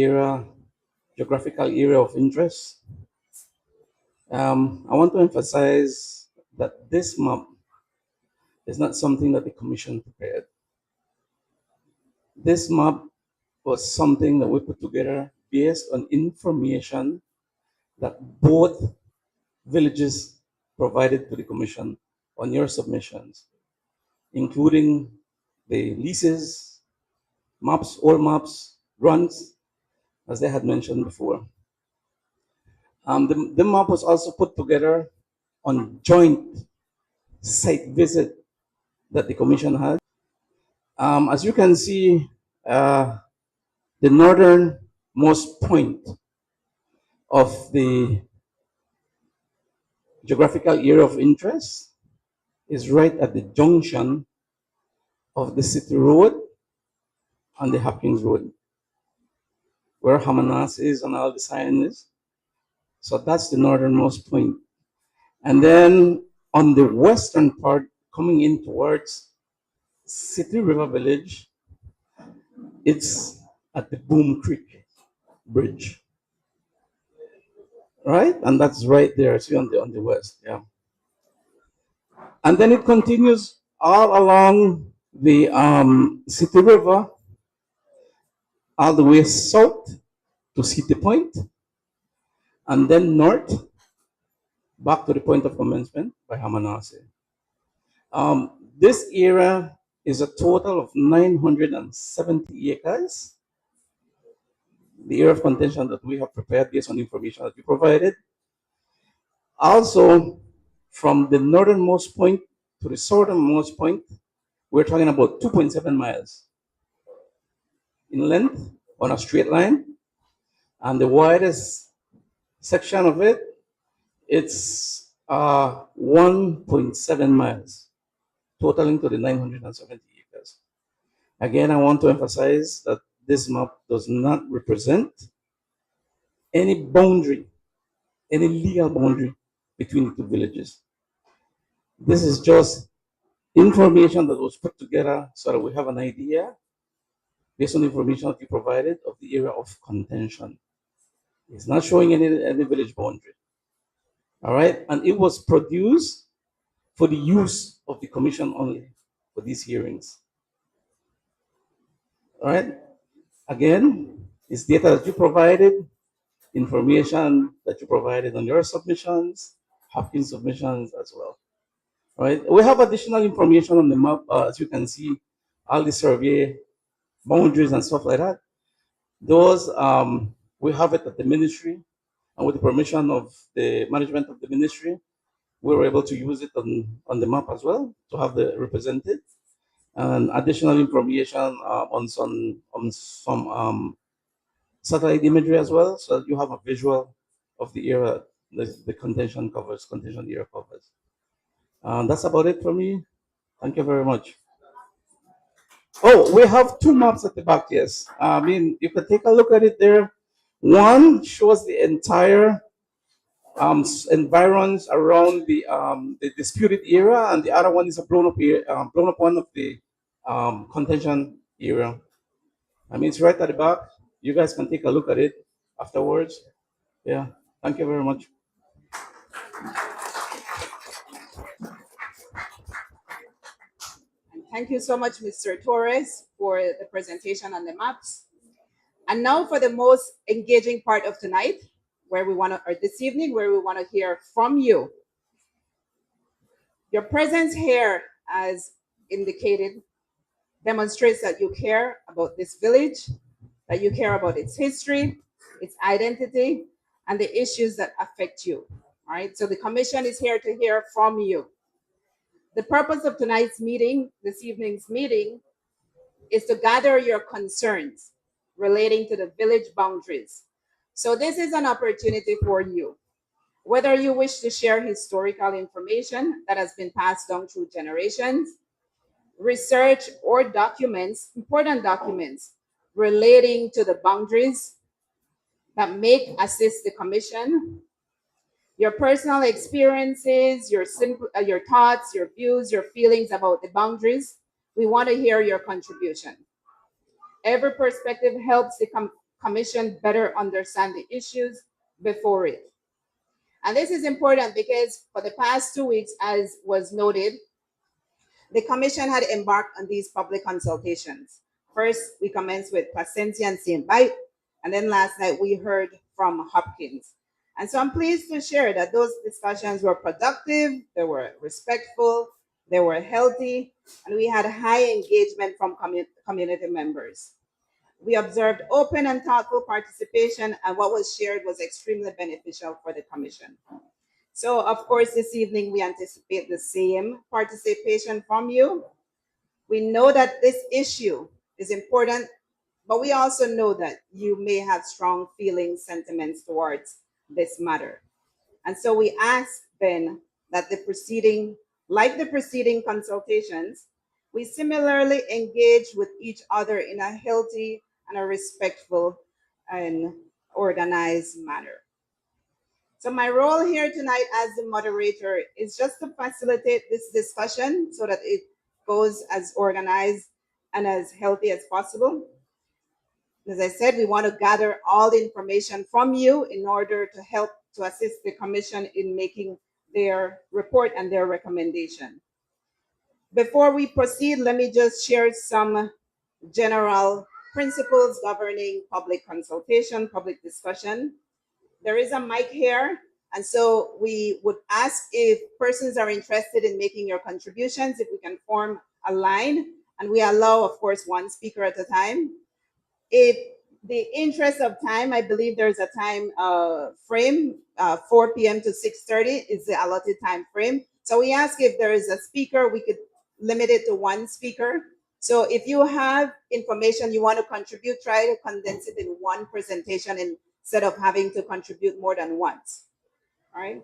area, geographical area of interest. I want to emphasize that this map is not something that the Commission prepared. This map was something that we put together based on information that both villages provided to the Commission on your submissions, including the leases, maps, all maps, grants, as they had mentioned before. The map was also put together on joint site visit that the Commission had. As you can see, the northernmost point of the geographical area of interest is right at the junction of the City Road and the Hopkins Road, where Hamanas is and Al Design is. So that's the northernmost point. And then on the western part, coming in towards City River Village, it's at the Boom Creek Bridge. Right? And that's right there, see on the west, yeah. And then it continues all along the City River, all the way south to City Point, and then north back to the point of commencement by Hamanase. This area is a total of 970 acres. The area of contention that we have prepared based on information that we provided. Also, from the northernmost point to the southernmost point, we're talking about 2.7 miles in length on a straight line. And the widest section of it, it's 1.7 miles, totaling to the 970 acres. Again, I want to emphasize that this map does not represent any boundary, any legal boundary between the two villages. This is just information that was put together so that we have an idea based on the information that you provided of the area of contention. It's not showing any village boundary. All right, and it was produced for the use of the Commission only for these hearings. All right, again, it's data that you provided, information that you provided on your submissions, Hopkins submissions as well. All right, we have additional information on the map, as you can see, all the survey boundaries and stuff like that. Those, we have it at the ministry, and with the permission of the management of the ministry, we were able to use it on the map as well to have the represented, and additional information on some satellite imagery as well, so that you have a visual of the area, the contention area covers. That's about it for me. Thank you very much. Oh, we have two maps at the back, yes. I mean, you can take a look at it there. One shows the entire environs around the disputed area, and the other one is a blown up one of the contention area. I mean, it's right at the back. You guys can take a look at it afterwards. Yeah, thank you very much. Thank you so much, Mr. Torres, for the presentation on the maps. And now for the most engaging part of tonight, where we want to, or this evening, where we want to hear from you. Your presence here, as indicated, demonstrates that you care about this village, that you care about its history, its identity, and the issues that affect you. All right, so the Commission is here to hear from you. The purpose of tonight's meeting, this evening's meeting, is to gather your concerns relating to the village boundaries. So this is an opportunity for you. Whether you wish to share historical information that has been passed down through generations, research, or documents, important documents relating to the boundaries that may assist the Commission, your personal experiences, your thoughts, your views, your feelings about the boundaries. We want to hear your contribution. Every perspective helps the commission better understand the issues before it. And this is important because for the past 2 weeks, as was noted, the commission had embarked on these public consultations. First, we commenced with Placentia and St. Bite, and then last night we heard from Hopkins. And so I'm pleased to share that those discussions were productive, they were respectful, they were healthy, and we had high engagement from community members. We observed open and thoughtful participation, and what was shared was extremely beneficial for the commission. So, of course, this evening we anticipate the same participation from you. We know that this issue is important, but we also know that you may have strong feelings, sentiments towards this matter. And so we ask then that like the preceding consultations, we similarly engage with each other in a healthy and a respectful and organized manner. So my role here tonight as the moderator is just to facilitate this discussion so that it goes as organized and as healthy as possible. As I said, we want to gather all the information from you in order to help to assist the commission in making their report and their recommendation. Before we proceed, let me just share some general principles governing public consultation, public discussion. There is a mic here, and so we would ask if persons are interested in making your contributions, if we can form a line, and we allow, of course, one speaker at a time. If the interest of time, I believe there's a time frame, 4 p.m. to 6:30 is the allotted time frame. So we ask if there is a speaker, we could limit it to one speaker. So if you have information you want to contribute, try to condense it in one presentation instead of having to contribute more than once. All right.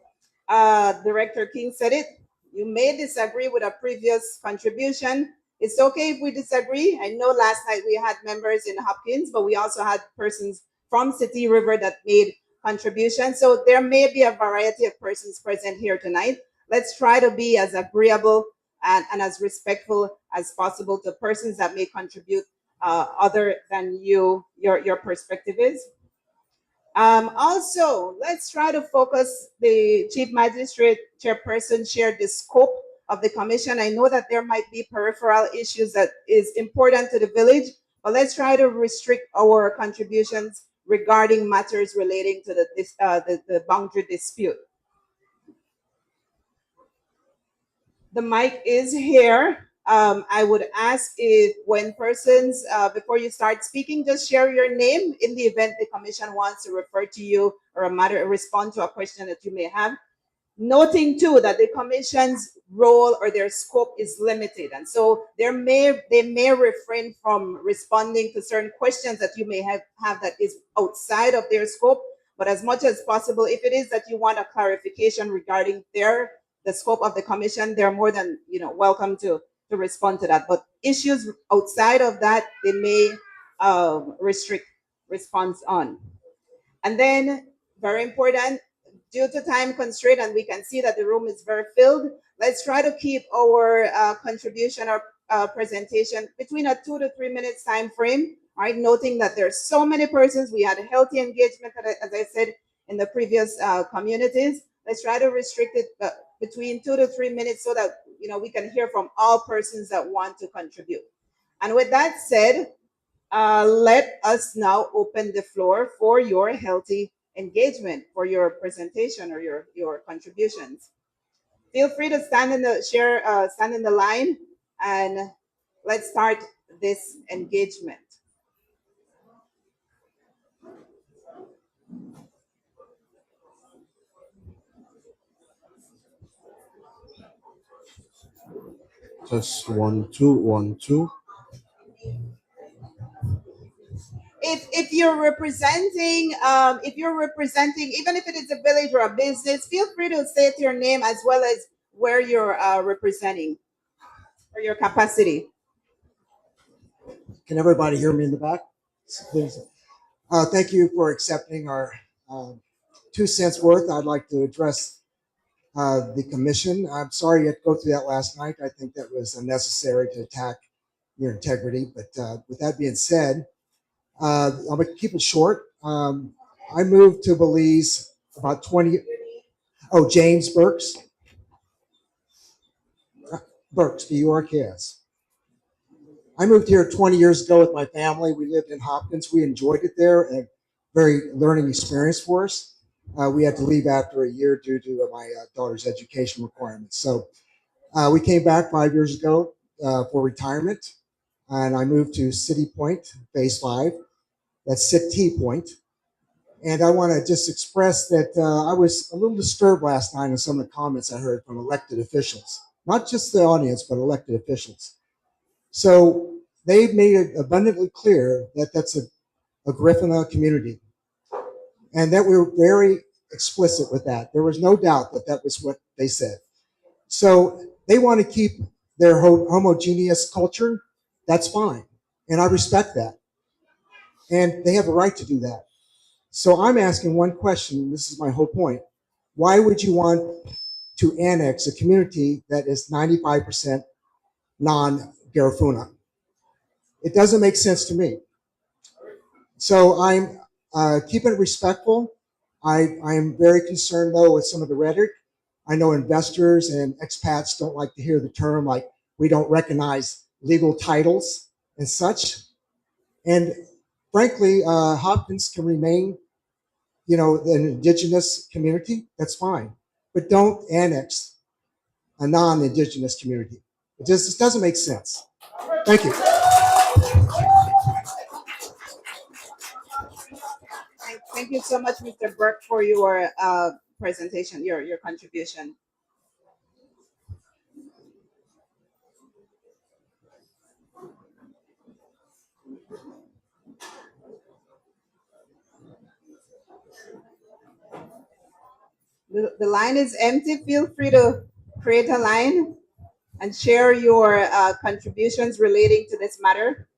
Director King said it. You may disagree with a previous contribution. It's okay if we disagree. I know last night we had members in Hopkins, but we also had persons from Sitee River that made contributions. So there may be a variety of persons present here tonight. Let's try to be as agreeable and as respectful as possible to persons that may contribute other than your perspective is. Also, let's try to focus. The Chief Magistrate Chairperson shared the scope of the commission. I know that there might be peripheral issues that is important to the village, but let's try to restrict our contributions regarding matters relating to the boundary dispute. The mic is here. I would ask if when persons, before you start speaking, just share your name in the event the commission wants to refer to you or a matter, respond to a question that you may have. Noting too that the commission's role or their scope is limited, and so they may refrain from responding to certain questions that you may have that is outside of their scope. But as much as possible, if it is that you want a clarification regarding the scope of the commission, they're more than welcome to respond to that. But issues outside of that, they may restrict response on. And then, very important, due to time constraint, and we can see that the room is very filled, let's try to keep our contribution or presentation between a 2 to 3 minutes time frame. All right, noting that there's so many persons, we had a healthy engagement, as I said, in the previous communities. Let's try to restrict it between 2 to 3 minutes so that we can hear from all persons that want to contribute. And with that said, let us now open the floor for your healthy engagement, for your presentation or your contributions. Feel free to stand in the line, and let's start this engagement. Just 1 2 1 2. If you're representing, even if it is a village or a business, feel free to state your name as well as where you're representing or your capacity. Can everybody hear me in the back? Please. Thank you for accepting our 2 cents worth. I'd like to address the commission. I'm sorry you had to go through that last night. I think that was unnecessary to attack your integrity. But with that being said, I'm gonna keep it short. I moved to Belize about 20. Oh, James Burks. Burks, B-U-R-K-S. I moved here 20 years ago with my family. We lived in Hopkins. We enjoyed it there, and a very learning experience for us. We had to leave after a year due to my daughter's education requirements. So we came back 5 years ago for retirement, and I moved to City Point, Phase 5. That's Sitee Point. And I want to just express that I was a little disturbed last night in some of the comments I heard from elected officials, not just the audience, but elected officials. So they've made it abundantly clear that that's a Griffin community, and that we're very explicit with that. There was no doubt that that was what they said. So they want to keep their homogeneous culture. That's fine, and I respect that, and they have a right to do that. So I'm asking one question. This is my whole point. Why would you want to annex a community that is 95% non-Garifuna? It doesn't make sense to me. So I'm keeping it respectful. I am very concerned, though, with some of the rhetoric. I know investors and expats don't like to hear the term, like we don't recognize legal titles and such. And frankly, Hopkins can remain, an indigenous community. That's fine, but don't annex a non-indigenous community. It just doesn't make sense. Thank you. Thank you so much, Mr. Burke, for your presentation, your contribution. The line is empty. Feel free to create a line and share your contributions relating to this matter.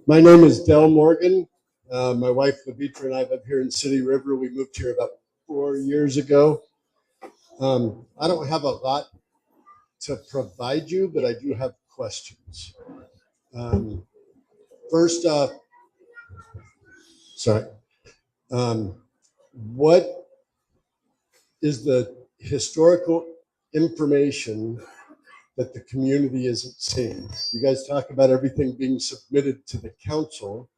My name is Del Morgan. My wife, Levitra, and I live here in City River. We moved here about 4 years ago. I don't have a lot to provide you, but I do have questions. First off, what is the historical information that the community isn't seeing? You guys talk about everything being submitted to the council,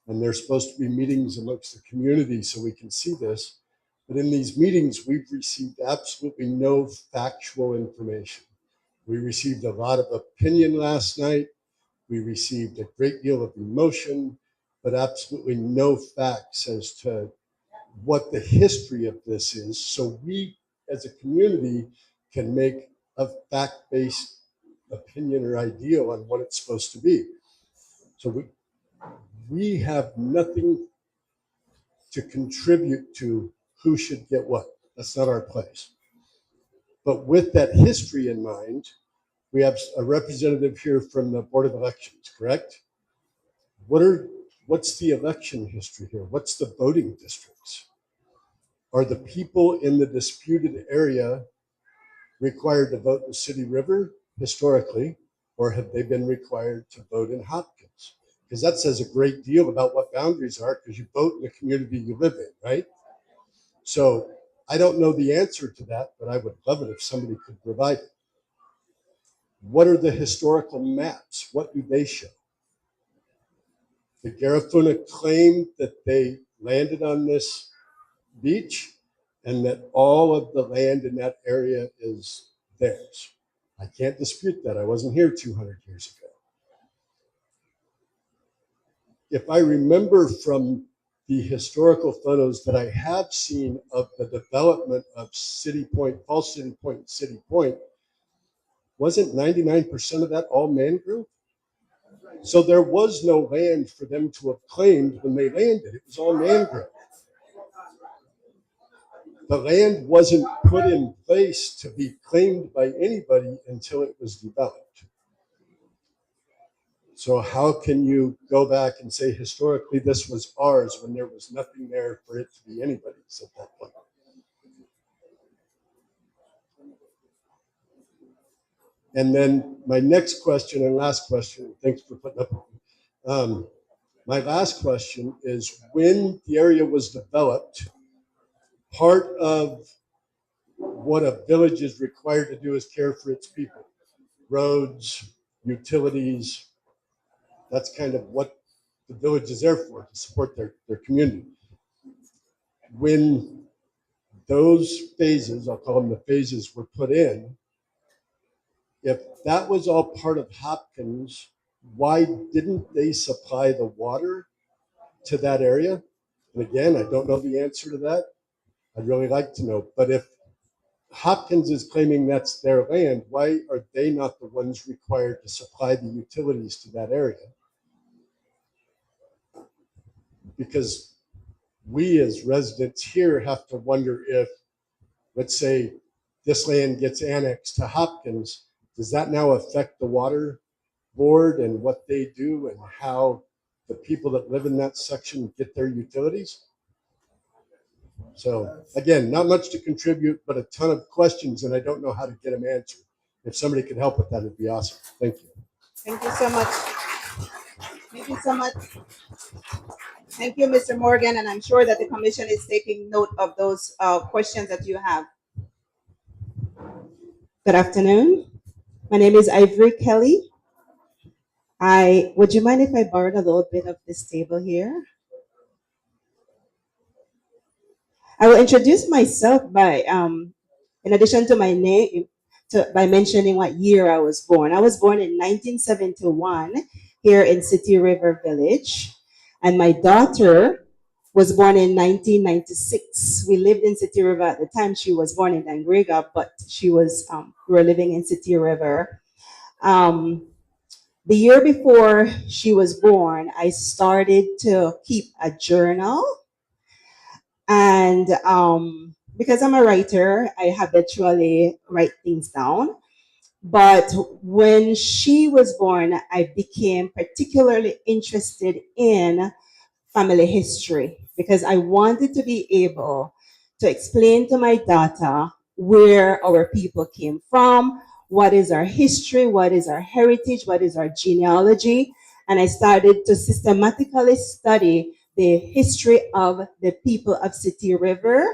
and there's supposed to be meetings amongst the community so we can see this. But in these meetings, we've received absolutely no factual information. We received a lot of opinion last night. We received a great deal of emotion, but absolutely no facts as to what the history of this is. So we, as a community, can make a fact-based opinion or idea on what it's supposed to be. So we have nothing to contribute to who should get what. That's not our place. But with that history in mind, we have a representative here from the Board of Elections, correct? What's the election history here? What's the voting districts? Are the people in the disputed area required to vote in City River historically, or have they been required to vote in Hopkins? Because that says a great deal about what boundaries are, because you vote in the community you live in, right? So I don't know the answer to that, but I would love it if somebody could provide it. What are the historical maps? What do they show? The Garifuna claimed that they landed on this beach and that all of the land in that area is theirs. I can't dispute that. I wasn't here 200 years ago. If I remember from the historical photos that I have seen of the development of City Point, Falls City Point, and City Point, wasn't 99% of that all mangrove? So there was no land for them to have claimed when they landed. It was all mangrove. The land wasn't put in place to be claimed by anybody until it was developed. So how can you go back and say historically this was ours when there was nothing there for it to be anybody's at that point? And then my next question and last question, thanks for putting up with me. My last question is, when the area was developed, part of what a village is required to do is care for its people. Roads, utilities, that's kind of what the village is there for, to support their community. When those phases, I'll call them the phases, were put in, if that was all part of Hopkins, why didn't they supply the water to that area? And again, I don't know the answer to that. I'd really like to know. But if Hopkins is claiming that's their land, why are they not the ones required to supply the utilities to that area? Because we as residents here have to wonder if, let's say, this land gets annexed to Hopkins, does that now affect the water board and what they do and how the people that live in that section get their utilities? So again, not much to contribute, but a ton of questions, and I don't know how to get them answered. If somebody could help with that, it'd be awesome. Thank you. Thank you so much. Thank you so much. Thank you, Mr. Morgan, and I'm sure that the commission is taking note of those questions that you have. Good afternoon. My name is Ivory Kelly. Would you mind if I borrowed a little bit of this table here? I will introduce myself by, in addition to my name, by mentioning what year I was born. I was born in 1971 here in Sitee River Village, and my daughter was born in 1996. We lived in Sitee River at the time. She was born in Dangrega, but we were living in Sitee River. The year before she was born, I started to keep a journal. And because I'm a writer, I habitually write things down. But when she was born, I became particularly interested in family history because I wanted to be able to explain to my daughter where our people came from, what is our history, what is our heritage, what is our genealogy. And I started to systematically study the history of the people of Sitee River,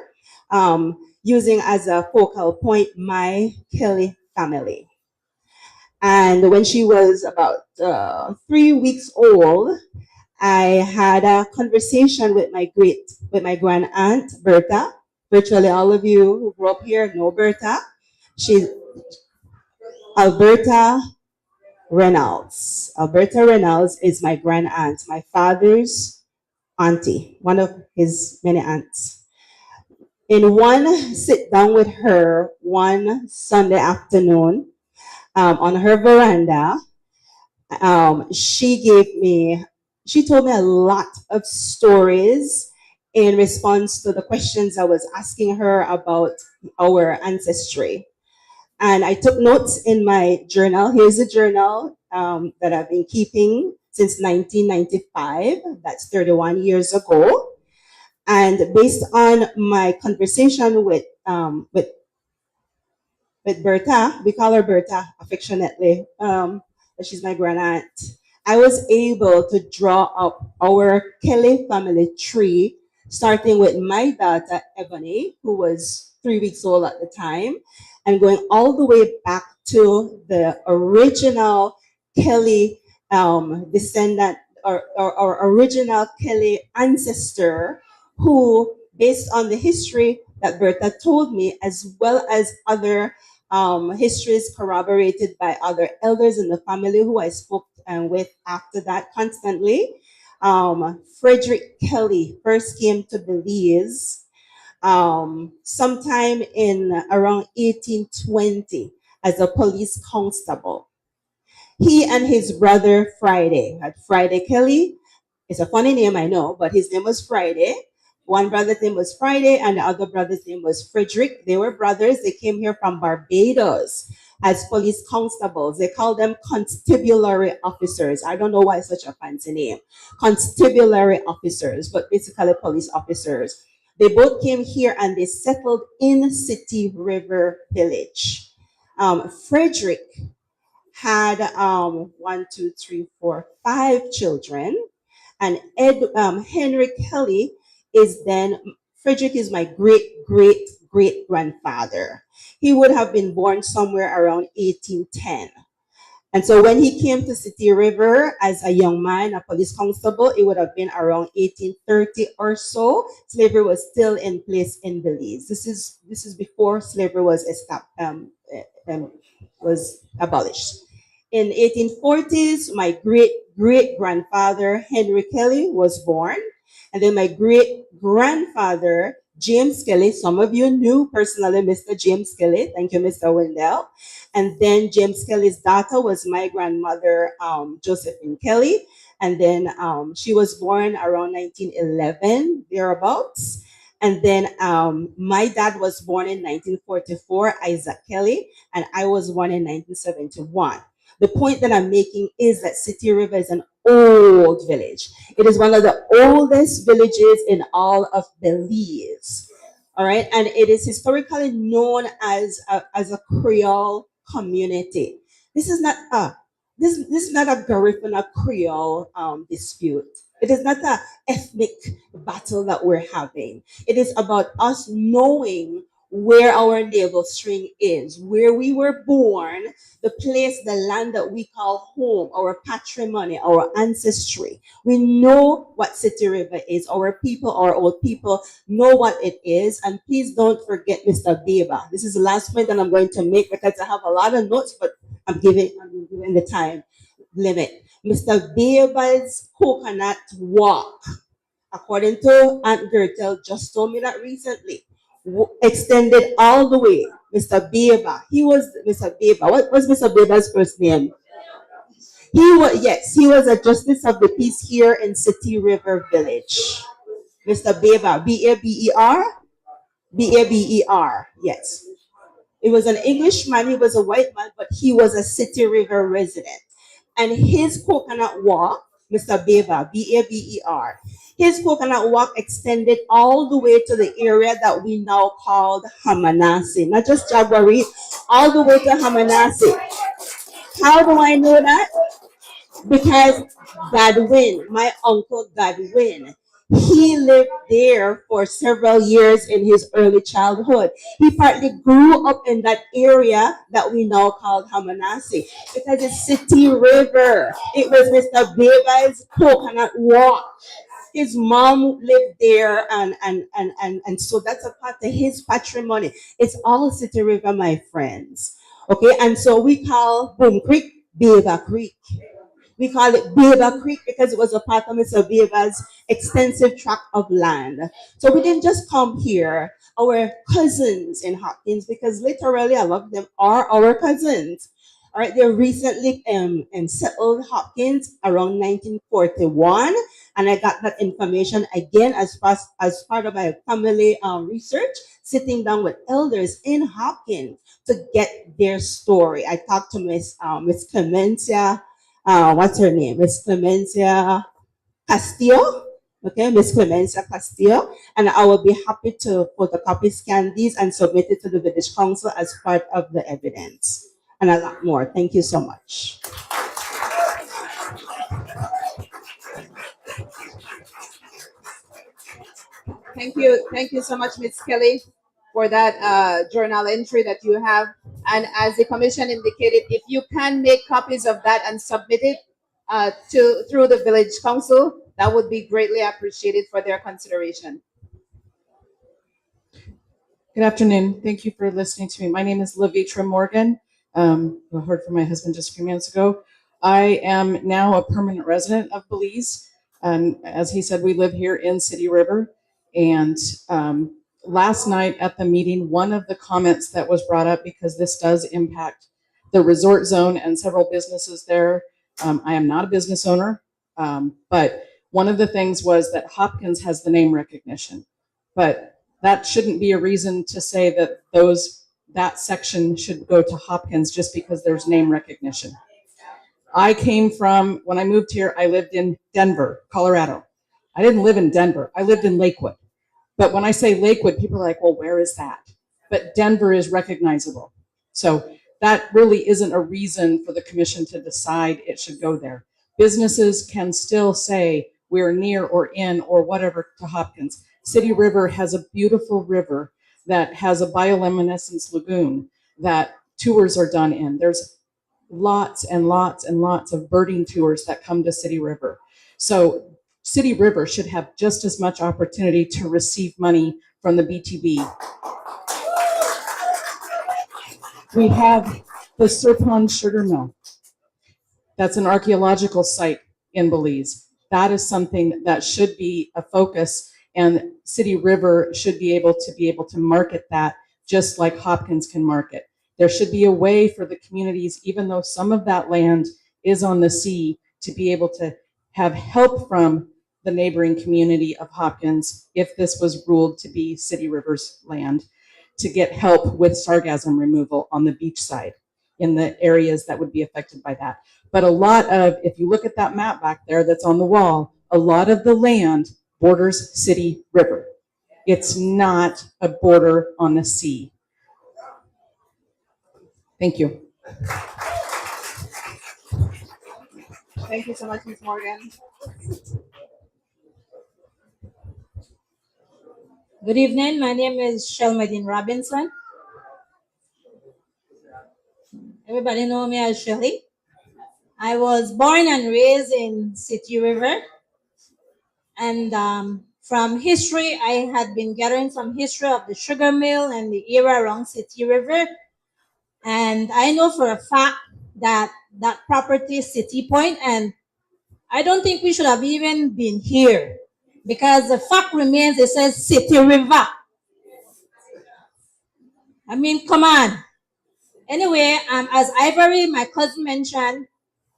using as a focal point my Kelly family. And when she was about 3 weeks old, I had a conversation with my grand aunt Berta. Virtually all of you who grew up here know Berta. She's Alberta Reynolds. Alberta Reynolds is my grand aunt, my father's auntie, one of his many aunts. In one sit down with her one Sunday afternoon on her veranda, she told me a lot of stories in response to the questions I was asking her about our ancestry. And I took notes in my journal. Here's a journal that I've been keeping since 1995. That's 31 years ago. And based on my conversation with Berta, we call her Berta affectionately. She's my grand aunt. I was able to draw up our Kelly family tree, starting with my daughter Ebony, who was 3 weeks old at the time, and going all the way back to the original Kelly descendant or original Kelly ancestor, who, based on the history that Berta told me, as well as other histories corroborated by other elders in the family who I spoke with after that constantly. Frederick Kelly first came to Belize sometime in around 1820 as a police constable. He and his brother Friday had Friday Kelly. It's a funny name, I know, but his name was Friday. One brother's name was Friday, and the other brother's name was Frederick. They were brothers. They came here from Barbados as police constables. They called them constabulary officers. I don't know why it's such a fancy name. Constabulary officers, but basically police officers. They both came here and they settled in Sitee River Village. Frederick had 1, 2, 3, 4, 5 children. And Henry Kelly is then, Frederick is my great grandfather. He would have been born somewhere around 1810. And so when he came to City River as a young man, a police constable, it would have been around 1830 or so. Slavery was still in place in Belize. This is before slavery was was abolished. In 1840s, my great grandfather Henry Kelly was born, and then my great grandfather James Kelly. Some of you knew personally Mr. James Kelly. Thank you, Mr. Wendell. And then James Kelly's daughter was my grandmother, Josephine Kelly. And then she was born around 1911, thereabouts. And then my dad was born in 1944, Isaac Kelly, and I was born in 1971. The point that I'm making is that City River is an old village. It is one of the oldest villages in all of Belize. All right, and it is historically known as a Creole community. This is not a this is not a Garifuna Creole dispute. It is not an ethnic battle that we're having. It is about us knowing where our navel string is, where we were born, the place, the land that we call home, our patrimony, our ancestry. We know what City River is. Our people, our old people know what it is. And please don't forget Mr. Beba. This is the last point that I'm going to make because I have a lot of notes, but I'm giving the time limit. Mr. Beba's coconut walk, according to Aunt Gertel, just told me that recently, extended all the way. Mr. Beba, he was Mr. Beba. What was Mr. Beba's first name? He was, yes, he was a justice of the peace here in City River Village. Mr. Beba, B-A-B-E-R? B-A-B-E-R, yes. He was an Englishman, he was a white man, but he was a City River resident. And his coconut walk, Mr. Beba, B-A-B-E-R, his coconut walk extended all the way to the area that we now called Hamanasi. Not just Jaguari, all the way to Hamanasi. How do I know that? Because Godwin, my uncle Godwin, he lived there for several years in his early childhood. He partly grew up in that area that we now call Hamanasi because it's City River. It was Mr. Beba's coconut walk. His mom lived there, and so that's a part of his patrimony. It's all City River, my friends. Okay, and so we call Boom Creek Beba Creek. We call it Beba Creek because it was a part of Mr. Beba's extensive tract of land. So we didn't just come here, our cousins in Hopkins, because literally a lot of them are our cousins. All right, they recently settled Hopkins around 1941, and I got that information again as part of my family research, sitting down with elders in Hopkins to get their story. I talked to Miss Clemencia, what's her name? Miss Clemencia Castillo. Okay, Miss Clemencia Castillo. And I will be happy to photocopy, scan these, and submit it to the village council as part of the evidence. And a lot more. Thank you so much. Thank you so much, Ms. Kelly, for that journal entry that you have. And as the commission indicated, if you can make copies of that and submit it through the village council, that would be greatly appreciated for their consideration. Good afternoon. Thank you for listening to me. My name is Levitra Morgan. I heard from my husband just a few minutes ago. I am now a permanent resident of Belize. And as he said, we live here in City River. And last night at the meeting, one of the comments that was brought up, because this does impact the resort zone and several businesses there. I am not a business owner, but one of the things was that Hopkins has the name recognition. But that shouldn't be a reason to say that that section should go to Hopkins just because there's name recognition. When I moved here, I lived in Denver, Colorado. I didn't live in Denver. I lived in Lakewood. But when I say Lakewood, people are like, well, where is that? But Denver is recognizable. So that really isn't a reason for the commission to decide it should go there. Businesses can still say, anywhere near or in or whatever to Hopkins. City River has a beautiful river that has a bioluminescence lagoon that tours are done in. There's lots and lots and lots of birding tours that come to City River. So City River should have just as much opportunity to receive money from the BTB. We have the Serpong Sugar Mill. That's an archaeological site in Belize. That is something that should be a focus, and City River should be able to market that just like Hopkins can market. There should be a way for the communities, even though some of that land is on the sea, to be able to have help from the neighboring community of Hopkins if this was ruled to be City River's land, to get help with sargassum removal on the beach side in the areas that would be affected by that. But a lot of, if you look at that map back there that's on the wall, a lot of the land borders City River. It's not a border on the sea. Thank you. Thank you so much, Ms. Morgan. Good evening. My name is Shelmadine Robinson. Everybody know me as Shelly. I was born and raised in City River. And from history, I had been gathering some history of the sugar mill and the area around City River. And I know for a fact that that property is City Point, and I don't think we should have even been here, because the fact remains, it says City River. I mean, come on. Anyway, as Ivory, my cousin, mentioned,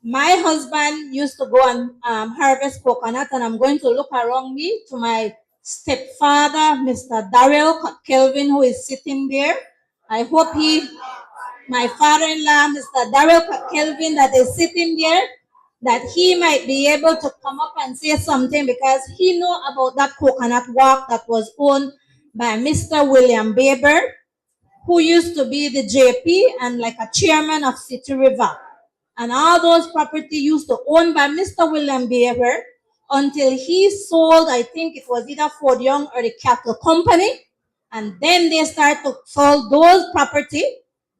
my husband used to go and harvest coconut, and I'm going to look around me to my stepfather, Mr. Daryl Kelvin, who is sitting there. I hope my father-in-law, Mr. Daryl Kelvin, that is sitting there, that he might be able to come up and say something, because he know about that coconut walk that was owned by Mr. William Baber, who used to be the JP and like a chairman of City River. And all those property used to own by Mr. William Baber until he sold, I think it was either Ford Young or the Cattle Company. And then they start to sell those property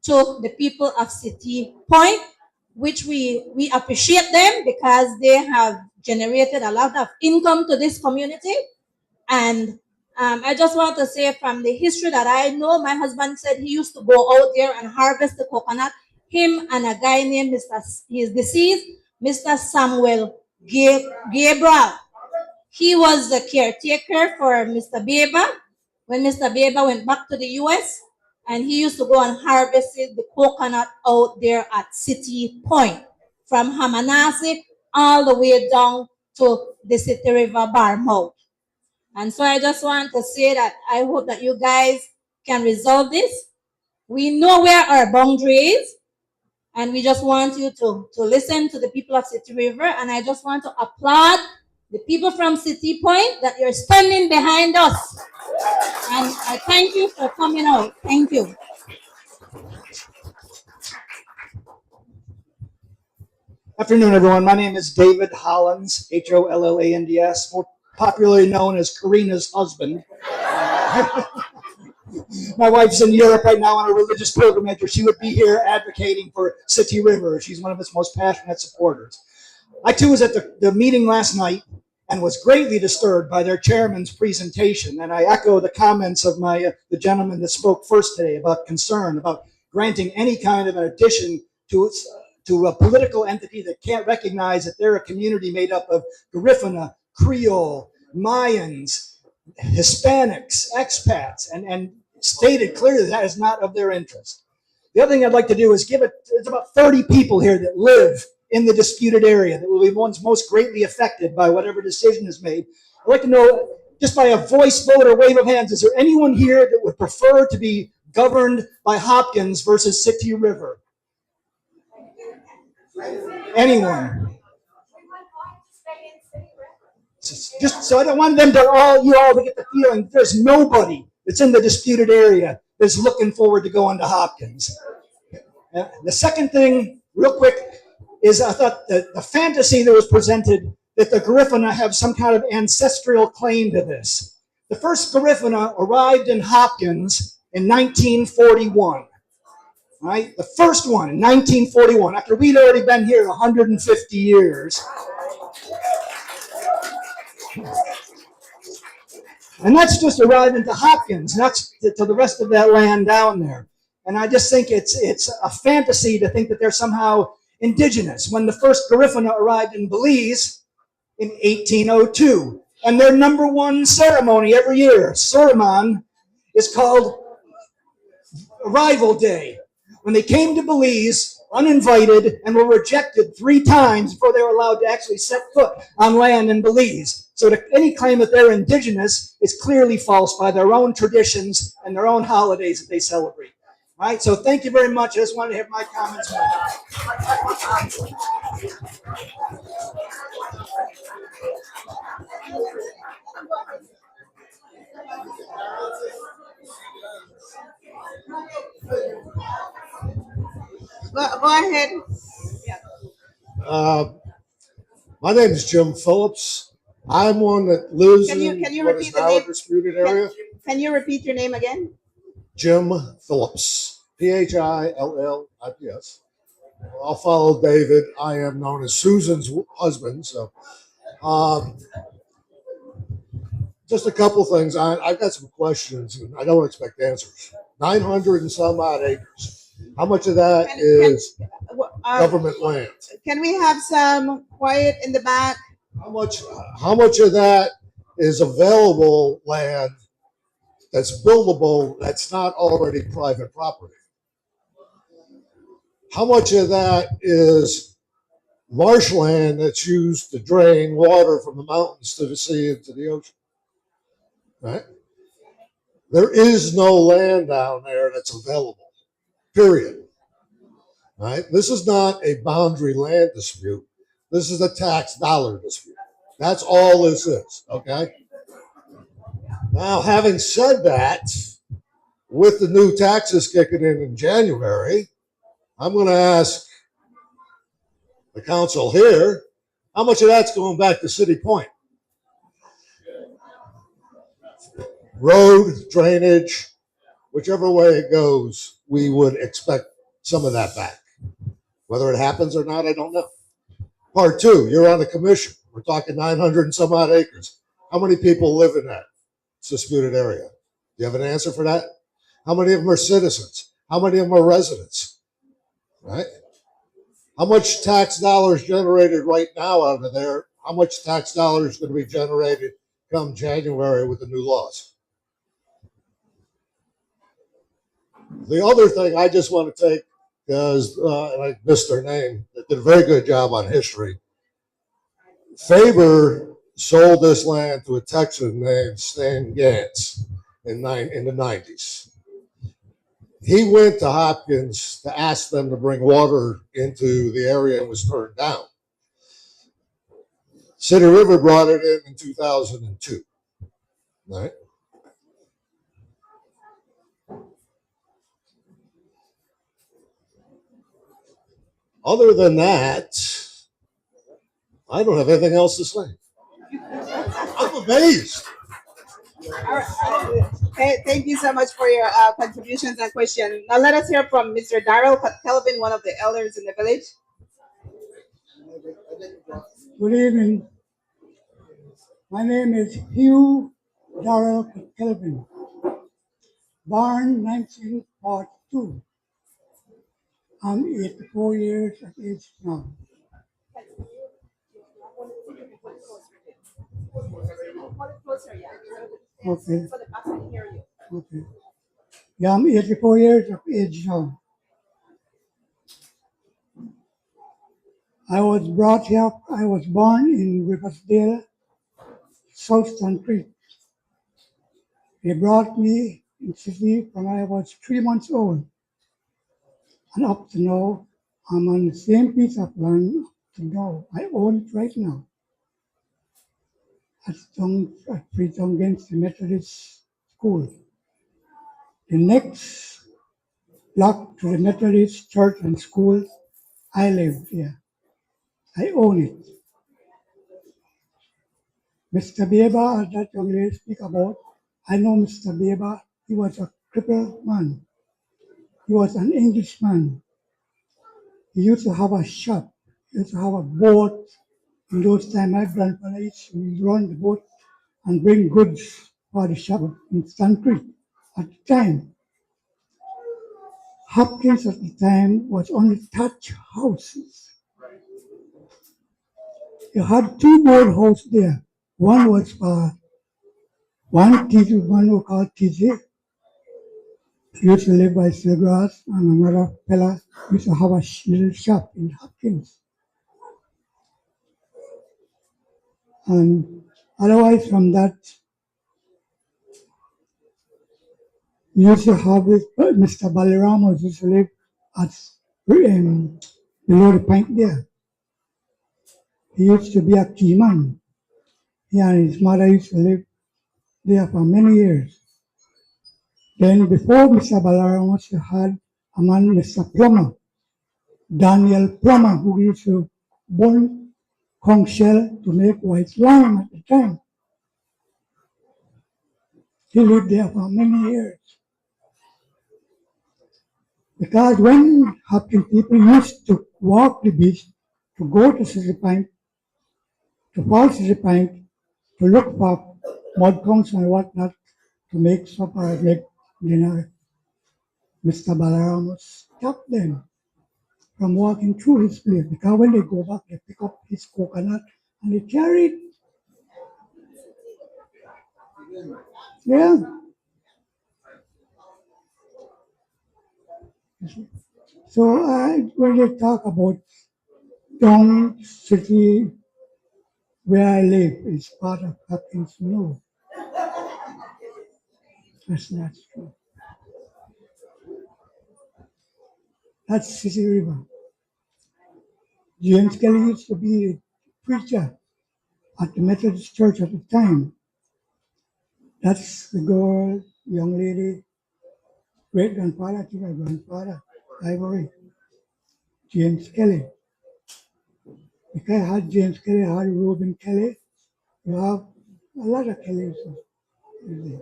to the people of City Point, which we appreciate them because they have generated a lot of income to this community. And I just want to say, from the history that I know, my husband said he used to go out there and harvest the coconut. Him and a guy named he is deceased, Mr. Samuel Gabriel. He was the caretaker for Mr. Baber when Mr. Baber went back to the US, and he used to go and harvest the coconut out there at City Point, from Hamanasik all the way down to the City River bar mouth. And so I just want to say that I hope that you guys can resolve this. We know where our boundary is, and we just want you to listen to the people of City River. And I just want to applaud the people from City Point that you're standing behind us. And I thank you for coming out. Thank you. Afternoon, everyone. My name is David Hollins, Hollands, more popularly known as Karina's husband. My wife's in Europe right now on a religious pilgrimage, or she would be here advocating for City River. She's one of its most passionate supporters. I too was at the meeting last night and was greatly disturbed by their chairman's presentation. And I echo the comments of the gentleman that spoke first today about concern about granting any kind of an addition to a political entity that can't recognize that they're a community made up of Garifuna, Creole, Mayans, Hispanics, expats, and stated clearly that is not of their interest. The other thing I'd like to do is there's about 30 people here that live in the disputed area that will be ones most greatly affected by whatever decision is made. I'd like to know, just by a voice vote or wave of hands, is there anyone here that would prefer to be governed by Hopkins versus City River? Anyone? Just so I don't want you all to get the feeling there's nobody that's in the disputed area that's looking forward to going to Hopkins. The second thing, real quick, is I thought the fantasy that was presented that the Garifuna have some kind of ancestral claim to this. The first Garifuna arrived in Hopkins in 1941. Right? The first one in 1941, after we'd already been here 150 years. And that's just arriving to Hopkins, not to the rest of that land down there. And I just think it's a fantasy to think that they're somehow indigenous. When the first Garifuna arrived in Belize in 1802, and their number one ceremony every year, Suriname, is called Arrival Day. When they came to Belize, uninvited, and were rejected 3 times before they were allowed to actually set foot on land in Belize. So any claim that they're indigenous is clearly false by their own traditions and their own holidays that they celebrate. All right, so thank you very much. I just wanted to have my comments Go ahead. My name is Jim Phillips. I'm one that lives Can you in what repeat is the now name? a disputed area. Can you repeat your name again? Jim Phillips, Phillips. I'll follow David. I am known as Susan's husband. So, just a couple things. I've got some questions, and I don't expect answers. 900 and some odd acres. How much of that is government land? Can we have some quiet in the back? How much of that is available land that's buildable that's not already private property? How much of that is marshland that's used to drain water from the mountains to the sea and to the ocean? Right? There is no land down there that's available, period. Right? This is not a boundary land dispute. This is a tax dollar dispute. That's all this is, okay? Now, having said that, with the new taxes kicking in January, I'm going to ask the council here, how much of that's going back to City Point? Road, drainage, whichever way it goes, we would expect some of that back. Whether it happens or not, I don't know. Part 2, you're on the commission. We're talking 900 and some odd acres. How many people live in that disputed area? Do you have an answer for that? How many of them are citizens? How many of them are residents? Right? How much tax dollars generated right now out of there? How much tax dollars is going to be generated come January with the new laws? The other thing I just want to take, because I missed their name, they did a very good job on history. Faber sold this land to a Texan named Stan Gantz in the 90s. He went to Hopkins to ask them to bring water into the area and was turned down. City River brought it in 2002. Right? Other than that, I don't have anything else to say. I'm amazed. All right. Thank you so much for your contributions and questions. Now let us hear from Mr. Darrell Kelvin, one of the elders in the village. Good evening. My name is Hugh Darrell Kelvin, born 1942. I'm 84 years of age now. Okay. Okay. Yeah, I'm 84 years of age now. I was born in Riversdale, South Country. They brought me in city when I was 3 months old. And up to now, I'm on the same piece of land up to now. I own it right now. At Freetown against the Methodist School. The next block to the Methodist Church and School, I live here. I own it. Mr. Beba, that young lady speak about, I know Mr. Beba. He was a crippled man. He was an Englishman. He used to have a shop. He used to have a boat. In those times, my grandfather used to run the boat and bring goods for the shop in Stan Creek. At the time, Hopkins at the time was only thatch houses. You had two board houses there. One was for one teacher, one who called teacher. He used to live by Silgrass, and another fella used to have a little shop in Hopkins. And otherwise from that, we used to have this, Mr. Balaramos used to live at below the pint there. He used to be a key man. He and his mother used to live there for many years. Then before Mr. Balaramos, you had a man, Mr. Plummer, Daniel Plummer, who used to burn conch shell to make white lime at the time. He lived there for many years. Because when Hopkins people used to walk the beach to go to City Point, to Fall City Point, to look for mud conchs and whatnot to make supper, make dinner, Mr. Balaram stopped them from walking through his place because when they go back, they pick up his coconut and they carry it. Yeah. So when they talk about Dong City, where I live, is part of Hopkins. No, that's not true. That's City River. James Kelly used to be a preacher at the Methodist Church at the time. That's the girl, young lady, great grandfather, I think my grandfather, Ivory, James Kelly. Because I had James Kelly, I had Reuben Kelly. You have a lot of Kellys. You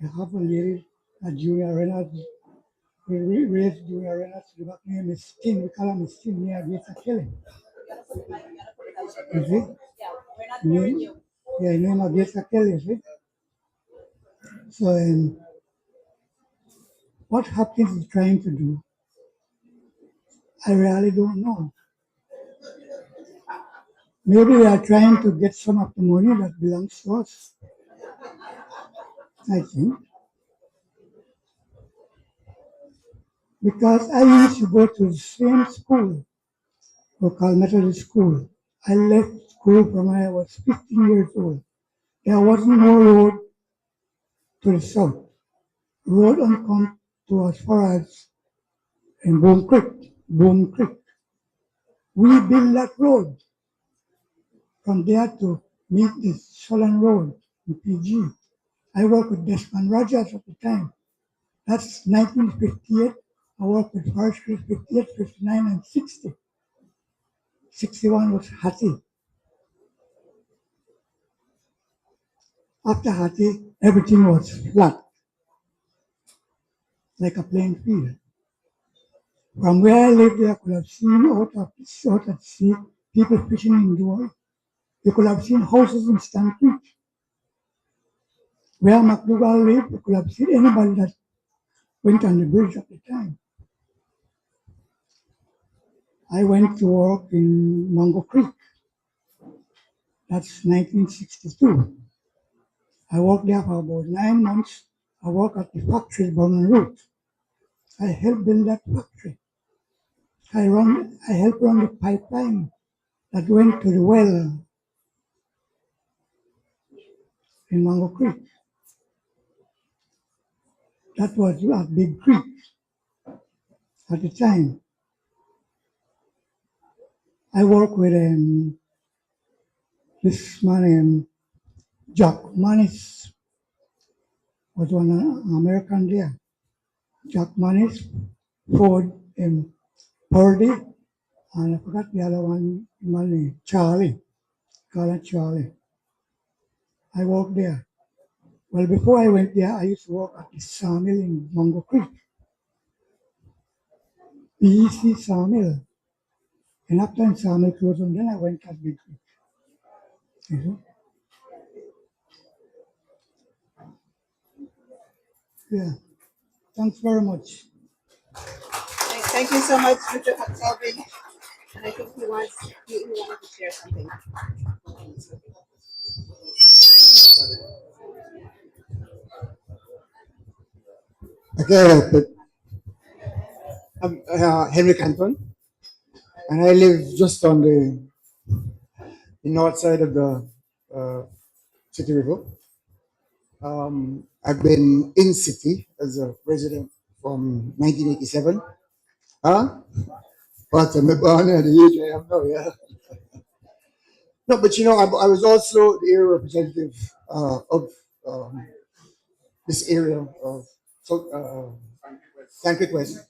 have a lady, a Junior Reynolds, we raised Junior Reynolds, the back name is Sting, we call him Sting near Gates Kelly. You see? Name, yeah, name of Gates Kelly, you see? So what Hopkins is trying to do, I really don't know. Maybe they are trying to get some of the money that belongs to us. I think. Because I used to go to the same school, local Methodist school. I left school from when I was 15 years old. There wasn't no road to the south. Road on come to as far as in Boom Creek. Boom Creek. We built that road from there to meet the Solon Road in PG. I worked with Desmond Rogers at the time. That's 1958. I worked with Forest Creek 58, 59, and 60. 61 was Hattie. After Hattie, everything was flat, like a plain field. From where I lived, I could have seen out at the sea people fishing indoors. You could have seen houses in Stan Creek. Where McDougall lived, you could have seen anybody that went on the bridge at the time. I went to work in Mango Creek. That's 1962. I worked there for about 9 months. I worked at the factory, Burman Road. I helped build that factory. I helped run the pipeline that went to the well in Mango Creek. That was a big creek at the time. I worked with this man, Jack Manis, was one American there. Jack Manis, Ford, Purdy, and I forgot the other one, Charlie. Call it Charlie. I worked there. Well, before I went there, I used to work at the sawmill in Mungo Creek, PEC sawmill. And after the sawmill closed, and then I went to Big Creek. You know? Yeah. Thanks very much. Thank you so much, Mr. Calvin. And I think he wanted to share something. Okay, I'm Henry Canton, and I live just on the north side of the City River. I've been in city as a resident from 1987. Huh? But I'm born at the age I am now, yeah. No, but I was also the area representative of um, this area of San Creek West,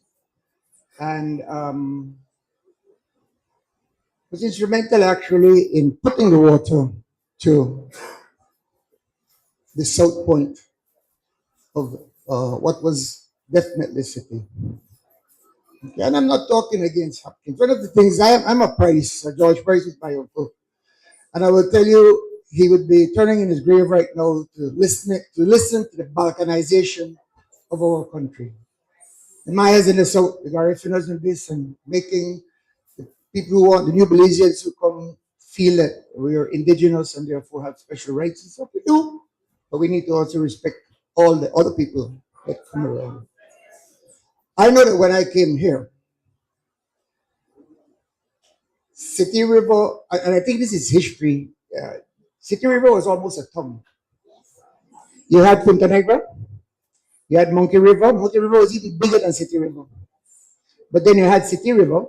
and was instrumental actually in putting the water to the south point of what was definitely city. Okay, and I'm not talking against Hopkins. One of the things I'm a Price, George Price is my uncle, and I will tell you he would be turning in his grave right now to listen to the balkanization of our country. And my eyes in the south, the Garifunas and this, and making the people who want the new Belizeans who come feel that we are indigenous and therefore have special rights and stuff. We do, but we need to also respect all the other people that come around. I know that when I came here, City River, and I think this is history, City River was almost a town. You had Punta Negra, you had Monkey River. Monkey River was even bigger than City River. But then you had City River,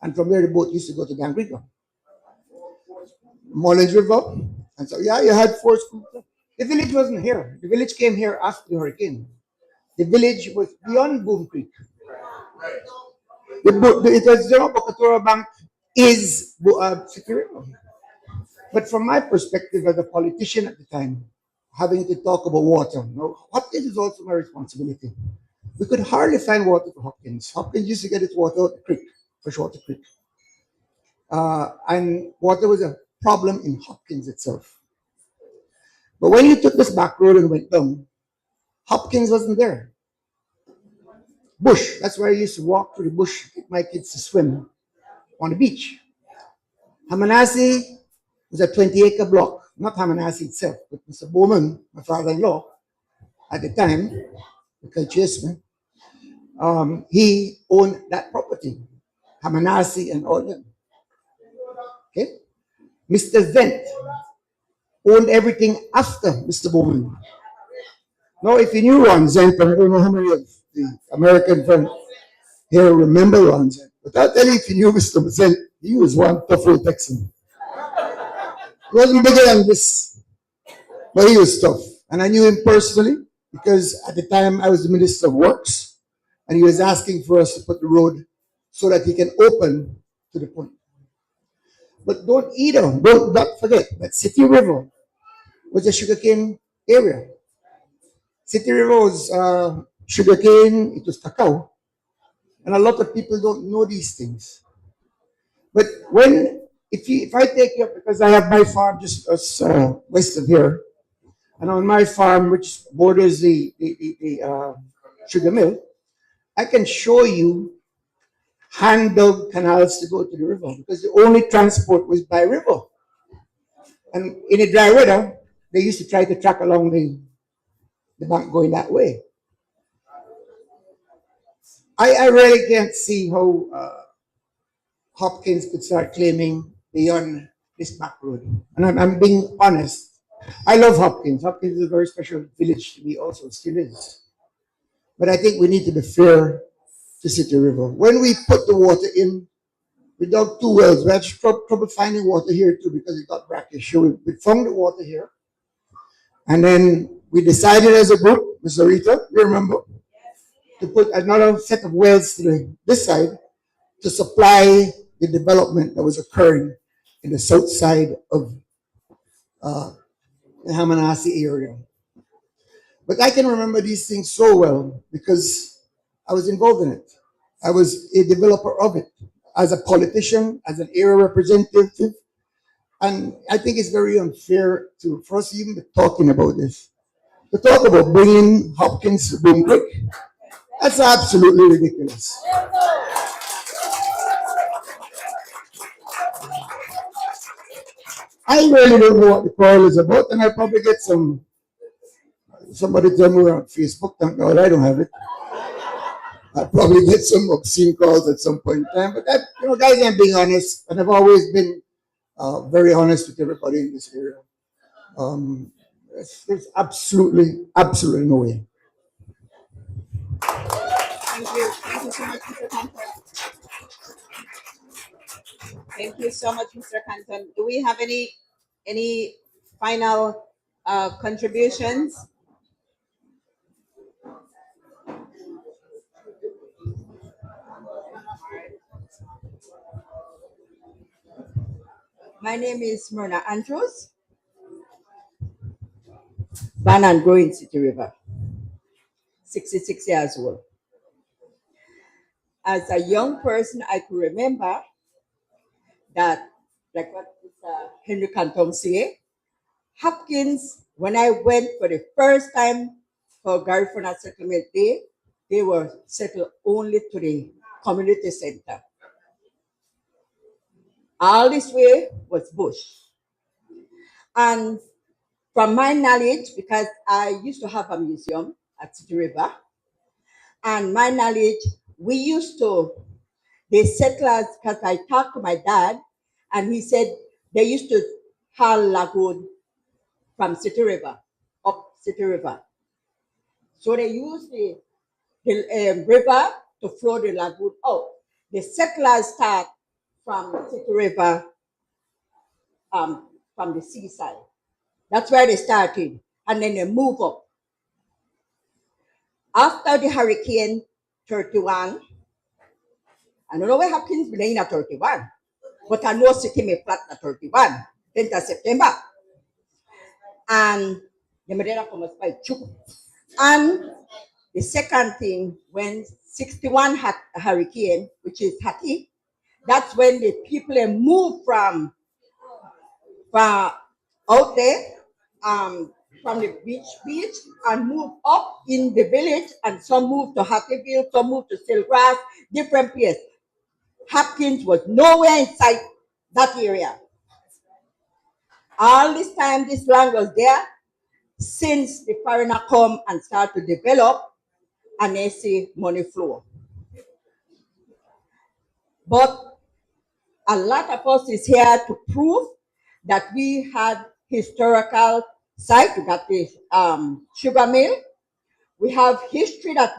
and from there the boat used to go to Gangriga. Mullins River, and so yeah, you had four schools. The village wasn't here. The village came here after the hurricane. The village was beyond Boom Creek. It was Bokatora Bank is City River. But from my perspective as a politician at the time, having to talk about water, Hopkins is also my responsibility. We could hardly find water for Hopkins. Hopkins used to get its water out the creek, Freshwater Creek. And water was a problem in Hopkins itself. But when you took this back road and went down, Hopkins wasn't there. Bush, that's where I used to walk through the bush, take my kids to swim on the beach. Hamanasi was a 20-acre block, not Hamanasi itself, but Mr. Bowman, my father-in-law, at the time, the Chasman, he owned that property, Hamanasi and all that. Okay? Mr. Zent owned everything after Mr. Bowman. Now, if you knew Ron Zent, I don't know how many of the American friends here remember Ron Zent, but I'll tell you, if you knew Mr. Zent, he was one tough old Texan. He wasn't bigger than this, but he was tough. And I knew him personally because at the time I was the Minister of Works, and he was asking for us to put the road so that he can open to the point. But don't forget that City River was a sugarcane area. City River was sugarcane, it was cacao. And a lot of people don't know these things. But if I take you up, because I have my farm just west of here, and on my farm, which borders the sugar mill, I can show you hand-dug canals to go to the river because the only transport was by river. And in the dry weather, they used to try to track along the bank going that way. I really can't see how Hopkins could start claiming beyond this back road. And I'm being honest. I love Hopkins. Hopkins is a very special village to me also, still is. But I think we need to be fair to City River. When we put the water in, we dug 2 wells. We had trouble finding water here too because it got brackish. So we found the water here. And then we decided as a group, Ms. Rita, you remember, to put another set of wells to this side to supply the development that was occurring in the south side of the Hamanasi area. But I can remember these things so well because I was involved in it. I was a developer of it as a politician, as an area representative. And I think it's very unfair for us even to talking about this. To talk about bringing Hopkins to Boombrick, that's absolutely ridiculous. I really don't know what the call is about, and I probably get somebody tell me on Facebook. Thank God I don't have it. I'll probably get some obscene calls at some point in time. But that, guys, I'm being honest, and I've always been very honest with everybody in this area. There's absolutely no way. Thank you. Thank you so much, Mr. Canton. Thank you so much, Mr. Canton. Do we have any final contributions? My name is Myrna Andrews, born and grew in City River, 66 years old. As a young person, I could remember that, like what Henry Canton said, Hopkins, when I went for the first time for Garifuna Settlement Day, they were settled only to the community center. All this way was bush. And from my knowledge, because I used to have a museum at City River, and my knowledge, the settlers, because I talked to my dad, and he said they used to haul lagoon from City River, up City River. So they used the river to flow the lagoon out. The settlers start from City River, from the seaside. That's where they started, and then they move up. After the Hurricane 31, I don't know what happens in 31, but I know City may flat at 31, 10th of September. And the Medina comes by Chuk. And the second thing, when 61 had a hurricane, which is Hati, that's when the people moved from out there, from the beach, and moved up in the village, and some moved to Hattieville, some moved to Silgrass, different places. Hopkins was nowhere inside that area. All this time, this land was there since the foreigner come and start to develop, and they see money flow. But a lot of us is here to prove that we had historical site. We got the sugar mill. We have history that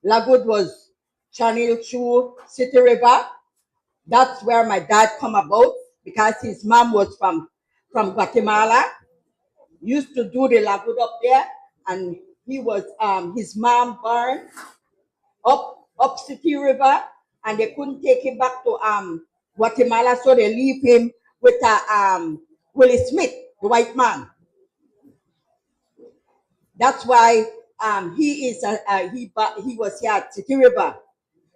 Lagoon was channeled through City River. That's where my dad come about, because his mom was from Guatemala. Used to do the lagoon up there, and he was his mom born up City River, and they couldn't take him back to Guatemala, so they leave him with Willie Smith, the white man. That's why he was here at City River.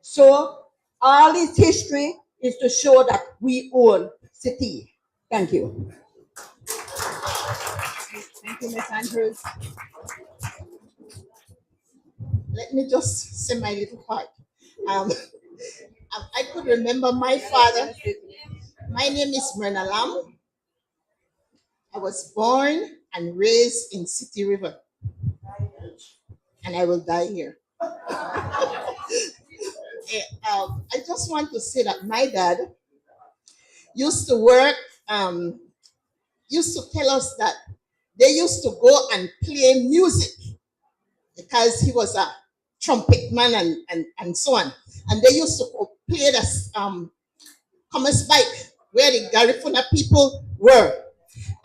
So all this history is to show that we own City. Thank you. Thank you, Ms. Andrews. Let me just say my little part. I could remember my father. My name is Myrna Lam. I was born and raised in City River, and I will die here. I just want to say that my dad used to work, used to tell us that they used to go and play music, because he was a trumpet man and so on. And they used to play the commerce bike where the Garifuna people were.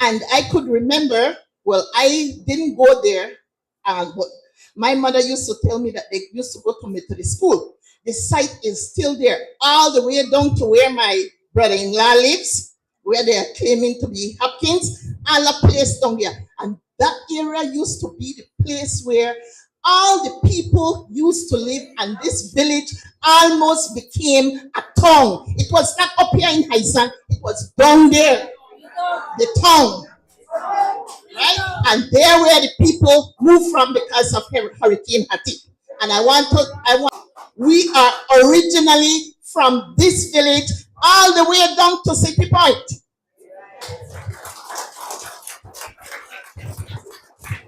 And I could remember, well, I didn't go there, but my mother used to tell me that they used to go to me to the school. The site is still there, all the way down to where my brother-in-law lives. where they are claiming to be Hopkins, and a place down there. And that area used to be the place where all the people used to live, and this village almost became a town. It was not up here in Hysan, it was down there, the town, right? And there where the people moved from because of Hurricane Hattie. And we are originally from this village all the way down to City Point.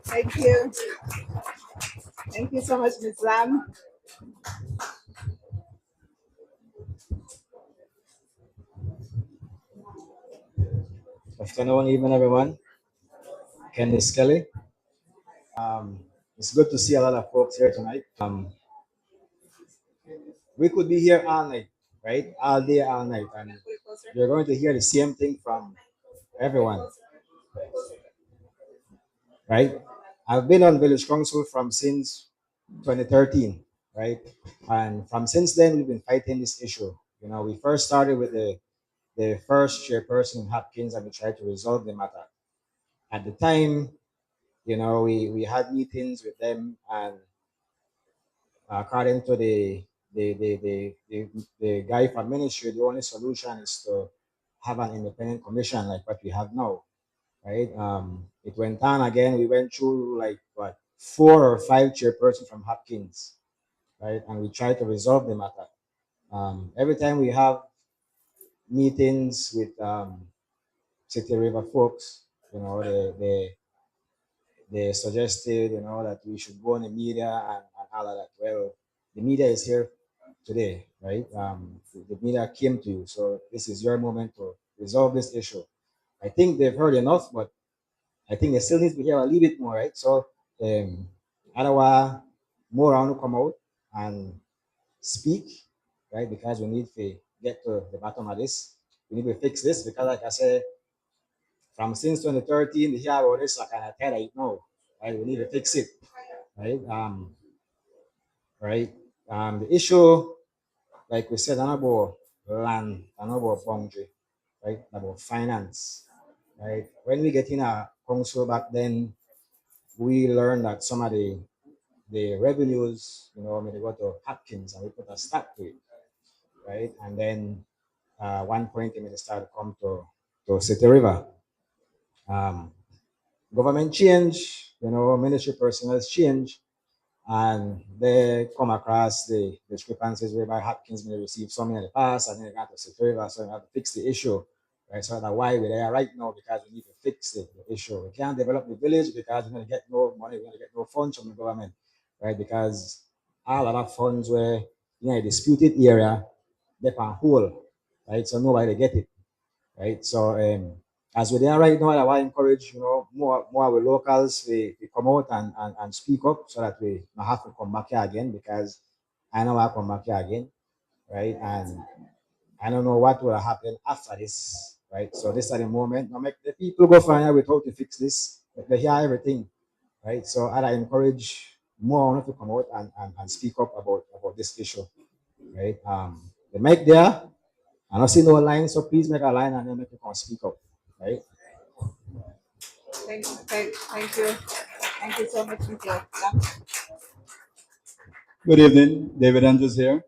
Thank you. Thank you so much, Ms. Lam. Afternoon, evening, everyone. Kenny Skelly. It's good to see a lot of folks here tonight. We could be here all night, right? All day, all night, and you're going to hear the same thing from everyone, right? I've been on village council from since 2013, right? And from since then, we've been fighting this issue. You know, we first started with the first chairperson in Hopkins, and we tried to resolve the matter. At the time, you know, we had meetings with them, and according to the guy from ministry, the only solution is to have an independent commission like what we have now, right? It went on again. We went through like what 4 or 5 chairpersons from Hopkins, right? And we tried to resolve the matter. Every time we have meetings with City River folks, you know, they suggested, you know, that we should go on the media and all of that. Well, the media is here today, right? The media came to you, so this is your moment to resolve this issue. I think they've heard enough, but I think they still need to hear a little bit more, right? So, otherwise, more on to come out and speak, right? Because we need to get to the bottom of this. We need to fix this because, like I said, from since 2013, the hear about this, I kind of tell right now, right? We need to fix it, right? Right. The issue, like we said, not about land, not about boundary, right? About finance, right? When we get in a council back then, we learned that some of the revenues, you know, they go to Hopkins and we put a stop to it, right? And then one point they started to come to City River. Government change, you know, ministry personnel change, and they come across the discrepancies whereby Hopkins may receive something in the past and then they got to City River, so we have to fix the issue, right? So that's why we're there right now, because we need to fix the issue. We can't develop the village because we're going to get no money, we're going to get no funds from the government, right? Because all of the funds were in a disputed area, they're on hold, right? So nobody get it, right? So as we're there right now, I want to encourage, you know, more with locals, we come out and speak up so that we not have to come back here again, because I know I'll come back here again, right? And I don't know what will happen after this, right? So this is the moment. Now make the people go find out how to fix this. They hear everything, right? So I encourage more to come out and speak up about this issue, right? The mic there, I don't see no line, so please make a line and then make you come speak up, right? Thank you. Thank you so much, Mr. Lam. Good evening, David Andrews here.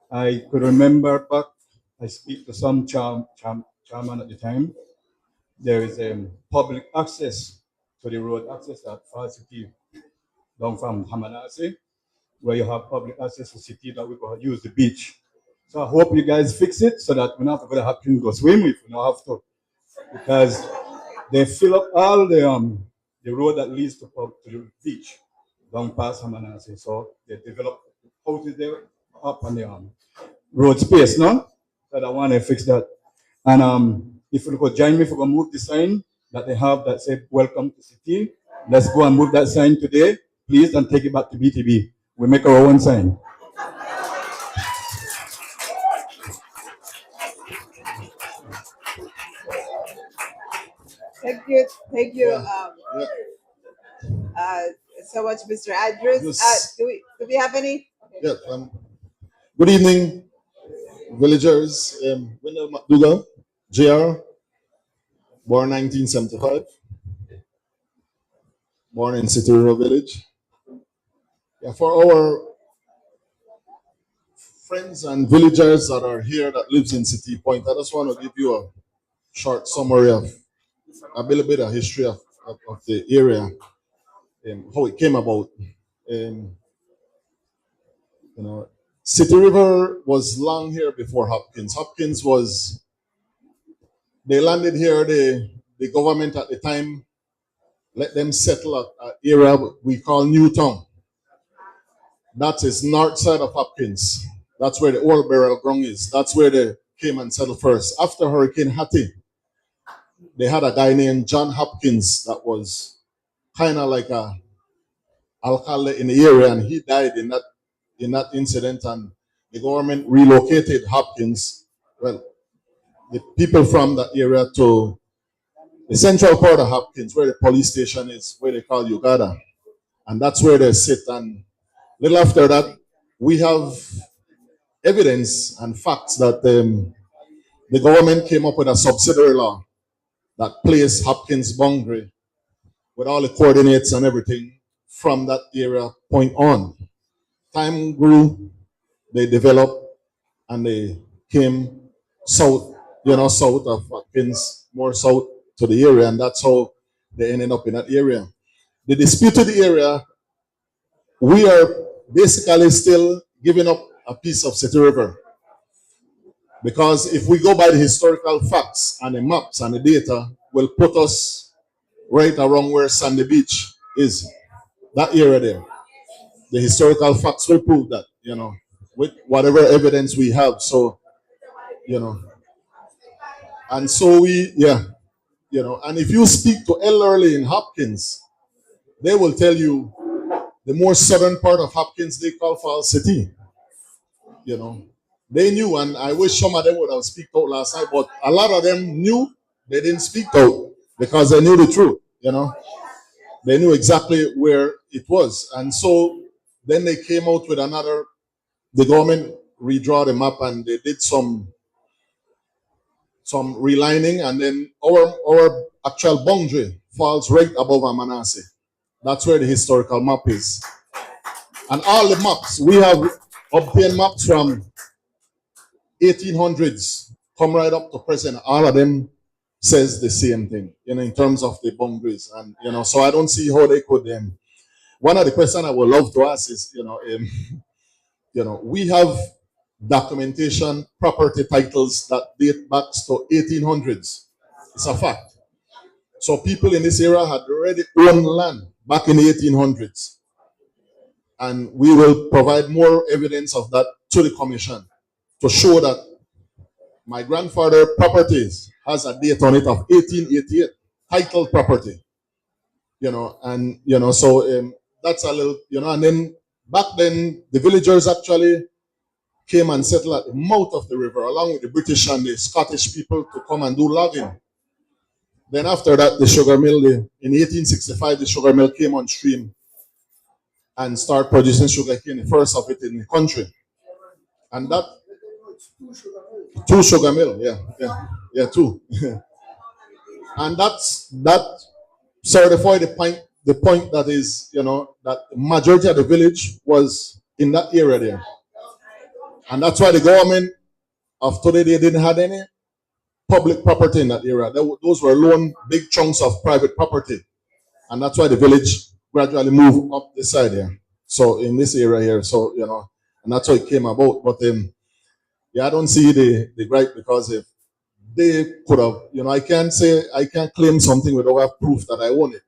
I could remember back, I speak to some chairman at the time. There is public access to the road access at Far City, down from Hamanasi, where you have public access to city that we can use the beach. So I hope you guys fix it so that we're not going to have to go swim if we don't have to, because they fill up all the road that leads to the beach down past Hamanasi. So they develop houses there up on the road space, no? So I want to fix that. And if you could join me, if we can move the sign that they have that said "Welcome to City," let's go and move that sign today, please, and take it back to BTB. We make our own sign. Thank you, so much, Mr. Andrews. Do we have any? Yes. Good evening, villagers. Wendell McDougall, JR. born 1975, born in City River Village. Yeah, for our friends and villagers that are here that lives in City Point, I just want to give you a short summary of a little bit of history of the area, how it came about. Um, you know, City River was long here before Hopkins. Hopkins was, they landed here, the government at the time let them settle an area we call Newtown. That is north side of Hopkins. That's where the old burial ground is. That's where they came and settled first. After Hurricane Hattie, they had a guy named John Hopkins that was kind of like a alcalde in the area, and he died in that incident. And the government relocated Hopkins, well, the people from that area, to the central part of Hopkins, where the police station is, where they call Uganda, and that's where they sit. And little after that, we have evidence and facts that the government came up with a subsidiary law that placed Hopkins boundary with all the coordinates and everything from that area point on. Time grew, they developed, and they came south, south of Hopkins, more south to the area, and that's how they ended up in that area. The disputed area, we are basically still giving up a piece of City River. Because if we go by the historical facts and the maps and the data, will put us right around where Sandy Beach is, that area there. The historical facts will prove that, with whatever evidence we have. So, and so and if you speak to elderly in Hopkins, they will tell you the more southern part of Hopkins they call Falls City. They knew, and I wish some of them would have speak out last night, but a lot of them knew, they didn't speak out because they knew the truth. They knew exactly where it was. And so then they came out with the government redraw the map, and they did some relining, and then our actual boundary falls right above Amanase. That's where the historical map is. And all the maps, we have obtained maps from 1800s, come right up to present. All of them says the same thing, in terms of the boundaries. And, so I don't see how they could, one of the questions I would love to ask is, we have documentation, property titles that date back to 1800s. It's a fact. So people in this area had already owned land back in the 1800s. And we will provide more evidence of that to the commission to show that my grandfather properties has a date on it of 1888, titled property. So that's a little, and then back then the villagers actually came and settled at the mouth of the river along with the British and the Scottish people to come and do logging. Then after that, the sugar mill, in 1865, the sugar mill came on stream and started producing sugar cane, the first of it in the country. And that, two sugar mill, yeah, two. And that certified the point that is, that the majority of the village was in that area there. And that's why the government of today, they didn't have any public property in that area. Those were lone big chunks of private property. And that's why the village gradually moved up the side there. So in this area here, so, and that's how it came about. But I don't see the right, because if they could have, I can't claim something without have proof that I own it.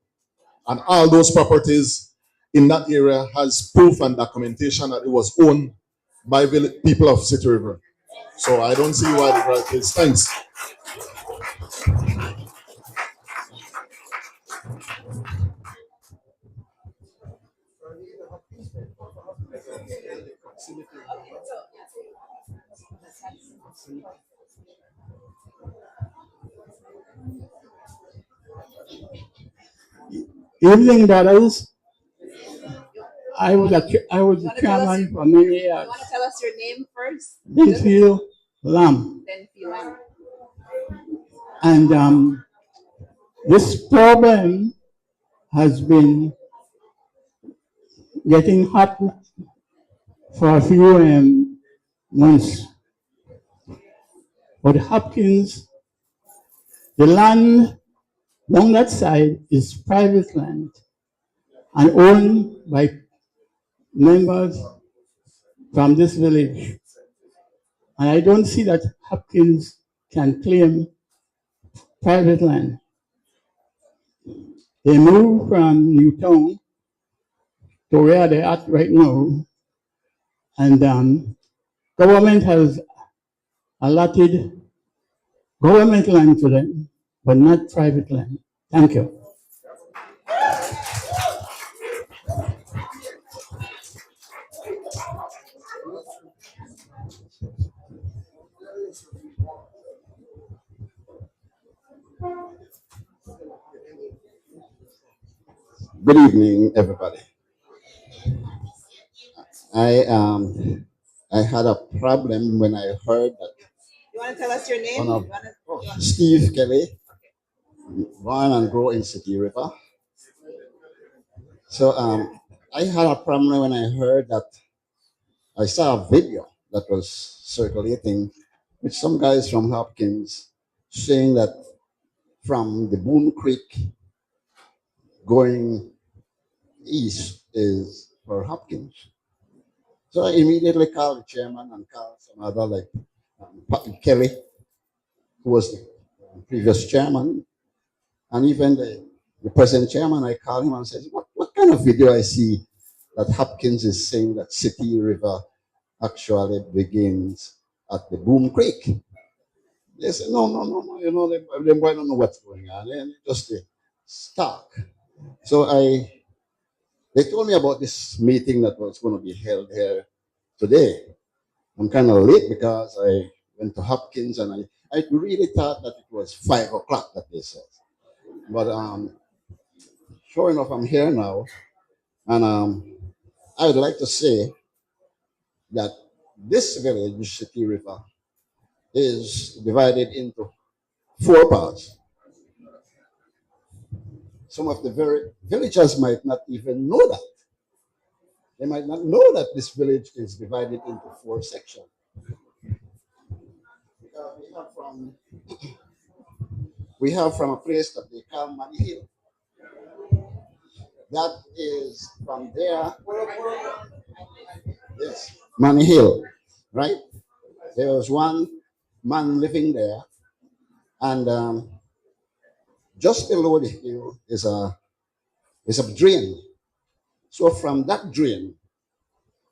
And all those properties in that area has proof and documentation that it was owned by people of City River. So I don't see why the right is. Thanks. Evening, brothers. I was the chairman for many years. You want to tell us your name first? Denfield Lamb. Denfield Lamb. And This problem has been getting hot for a few months. But Hopkins, the land along that side is private land and owned by members from this village. And I don't see that Hopkins can claim private land. They moved from Newtown to where they're at right now, and government has allotted government land to them, but not private land. Thank you. Good evening, everybody. I had a problem when I heard that You want to tell us your name? one of Steve Kelly, born and grow in Sitee River. So I had a problem when I heard that I saw a video that was circulating with some guys from Hopkins saying that from the Boone Creek going east is for Hopkins. So I immediately called the chairman and called some other like Kelly, who was the previous chairman, and even the present chairman. I called him and said, what kind of video I see that Hopkins is saying that Sitee River actually begins at the Boom Creek? They said, no, you know, they don't know what's going on. And just stuck. So they told me about this meeting that was going to be held here today. I'm kind of late because I went to Hopkins and I really thought that it was 5 o'clock that they said. But sure enough, I'm here now. And I would like to say that this village, Sitee River, is divided into 4 parts. Some of the villagers might not even know that. They might not know that this village is divided into 4 sections. Because we have from a place that they call Money Hill. That is from there. Yes, Money Hill, right? There was one man living there, and just below the hill is a drain. So from that drain,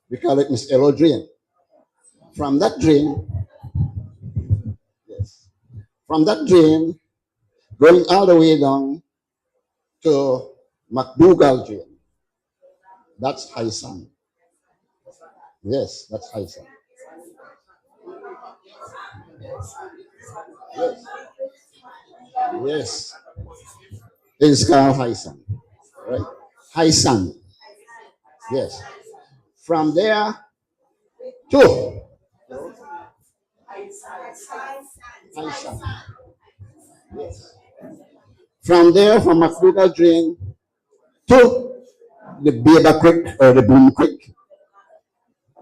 we call it Miss Elo Drain. From that drain, yes, from that drain, going all the way down to McDougall Drain. That's High Sun. Yes, that's High Sun. Yes. Yes. It's called High Sun. Right? High Sun. Yes. From there to High Sun. Yes. From there, from McDougall Drain to the Bader Creek or the Boom Creek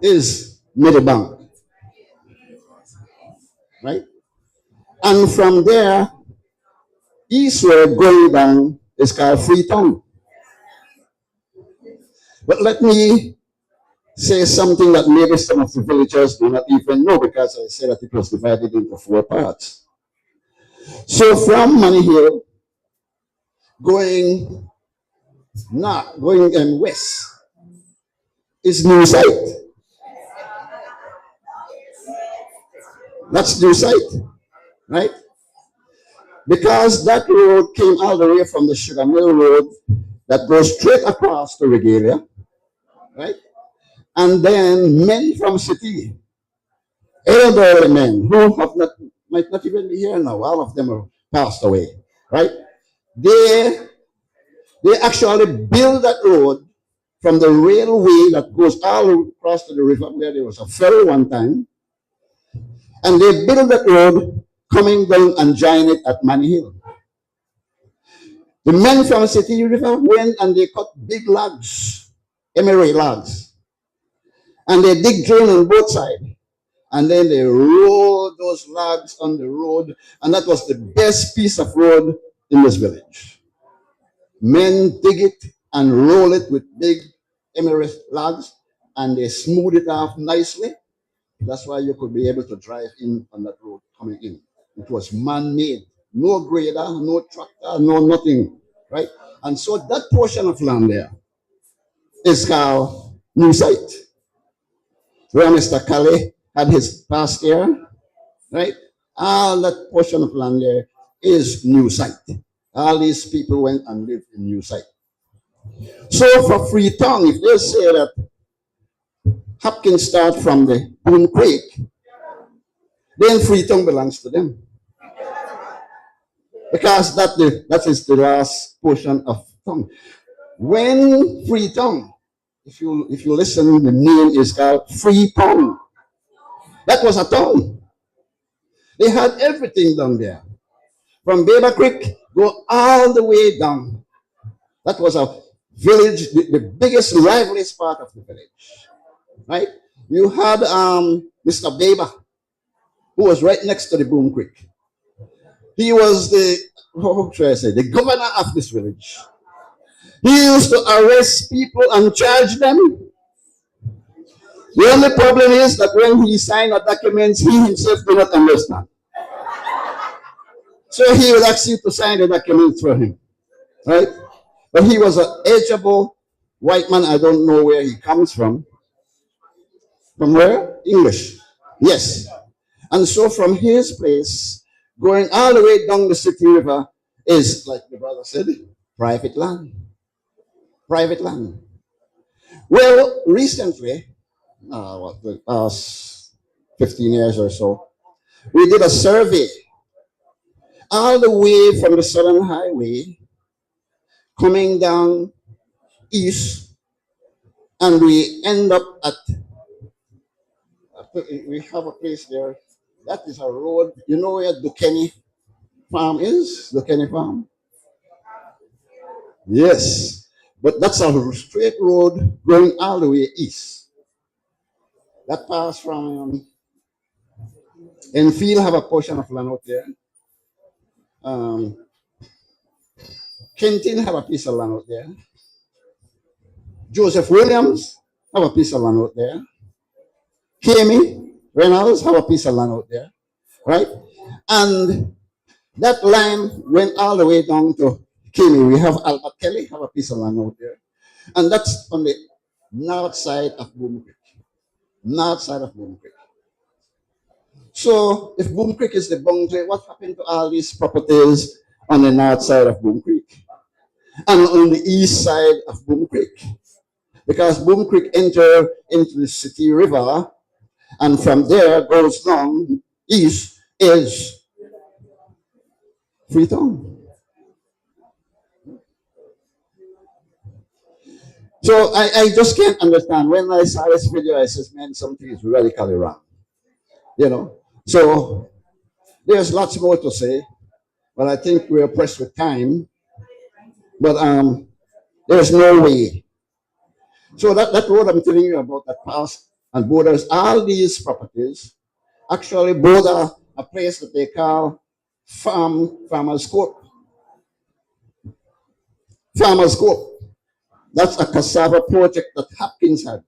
is Middlebank. Right? And from there, eastward going down is called Freetown. But let me say something that maybe some of the villagers do not even know, because I said that it was divided into 4 parts. So from Money Hill, going west is New Site. That's New Site, right? Because that road came all the way from the Sugar Mill Road that goes straight across to Regalia, right? And then men from Sitee, elderly men who might not even be here now, all of them have passed away, right? They actually built that road from the railway that goes all across to the river, where there was a ferry one time, and they built that road coming down and join it at Money Hill. The men from Sitee River went and they cut big logs, emery logs, and they dig drain on both sides. And then they rolled those logs on the road, and that was the best piece of road in this village. Men dig it and roll it with big emery logs, and they smooth it off nicely. That's why you could be able to drive in on that road coming in. It was man-made. No grader, no tractor, no nothing, right? And so that portion of land there is called New Site, where Mr. Kelly had his past here, right? All that portion of land there is New Site. All these people went and lived in New Site. So for Freetown, if they say that Hopkins start from the Boone Creek, then Freetown belongs to them. Because that is the last portion of tongue. When Freetown, if you listen, the name is called Freetown. That was a town. They had everything down there. From Baber Creek, go all the way down. That was a village, the biggest, liveliest part of the village. Right? You had Mr. Baber, who was right next to the Boom Creek. He was the governor of this village. He used to arrest people and charge them. The only problem is that when he signed the documents, he himself did not understand. So he would ask you to sign the documents for him. Right? But he was an ageable white man. I don't know where he comes from. From where? English. Yes. And so from his place, going all the way down the Sitee River is, like the brother said, private land. Private land. Well, recently, the past 15 years or so, we did a survey all the way from the Southern Highway, coming down east, and we end up at, we have a place there, that is a road, you know where Duquesne Farm is? Duquesne Farm? Yes, but that's a straight road going all the way east. That pass from Enfield have a portion of land out there. Kenton have a piece of land out there. Joseph Williams have a piece of land out there. Kami Reynolds have a piece of land out there, right? And that line went all the way down to Kami. We have Albert Kelly have a piece of land out there. And that's on the north side of Boom Creek. North side of Boom Creek. So if Boom Creek is the boundary, what happened to all these properties on the north side of Boom Creek? And on the east side of Boom Creek? Because Boom Creek enters into the Sitee River, and from there goes down east is Freetown. So I just can't understand. When I saw this video, I said, man, something is radically wrong. You know? So there's lots more to say, but I think we're pressed with time. But there's no way. So that road I'm telling you about that pass and borders all these properties actually border a place that they call Farmer's Court. Farmer's Court. That's a cassava project that Hopkins had.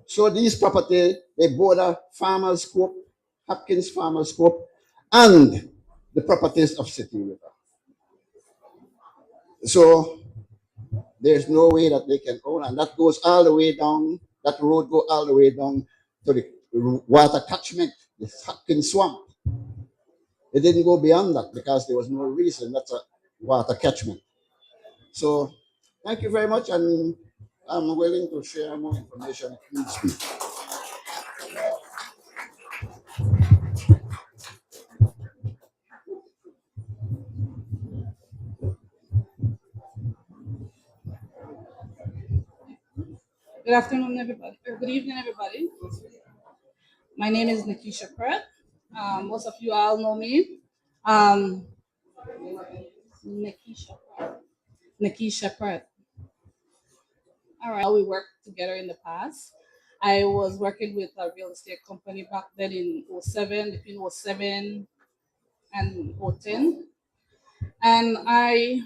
So these property, they border Farmer's Court, Hopkins Farmer's Court, and the properties of Sitee River. So there's no way that they can own, and that goes all the way down, that road go all the way down to the water catchment, the Hopkins Swamp. It didn't go beyond that because there was no reason. That's a water catchment. So thank you very much, and I'm willing to share more information if needs be. Good afternoon, everybody, or good evening, everybody. My name is Nikisha Pratt. Most of you all know me. Nikisha Pratt. Nikki Shepherd. All right, we worked together in the past. I was working with a real estate company back then in '07, between '07 and '10. And I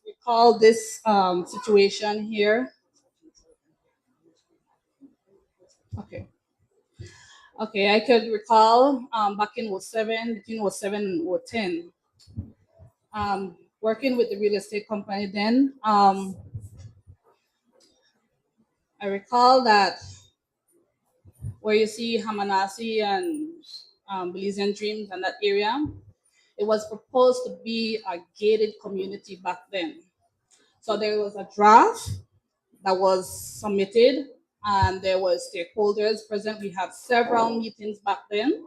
recall this situation here. Okay. Okay, I could recall back in '07, between '07 and '10, working with the real estate company then. I recall that where you see Hamanasi and Belizean Dreams and that area, it was proposed to be a gated community back then. So there was a draft that was submitted and there were stakeholders present. We had several meetings back then.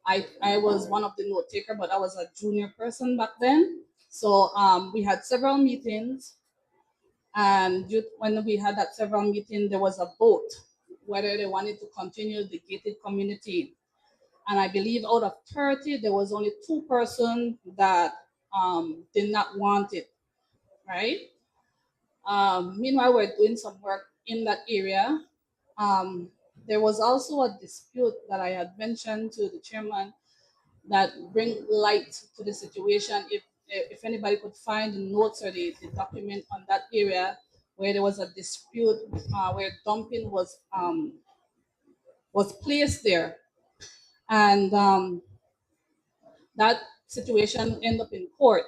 I was one of the note taker, but I was a junior person back then. So we had several meetings, and when we had that several meeting, there was a vote whether they wanted to continue the gated community. And I believe out of 30, there was only 2 persons that did not want it, right? Meanwhile, we're doing some work in that area. There was also a dispute that I had mentioned to the chairman that bring light to the situation. If anybody could find the notes or the document on that area where there was a dispute where dumping was placed there, and that situation ended up in court.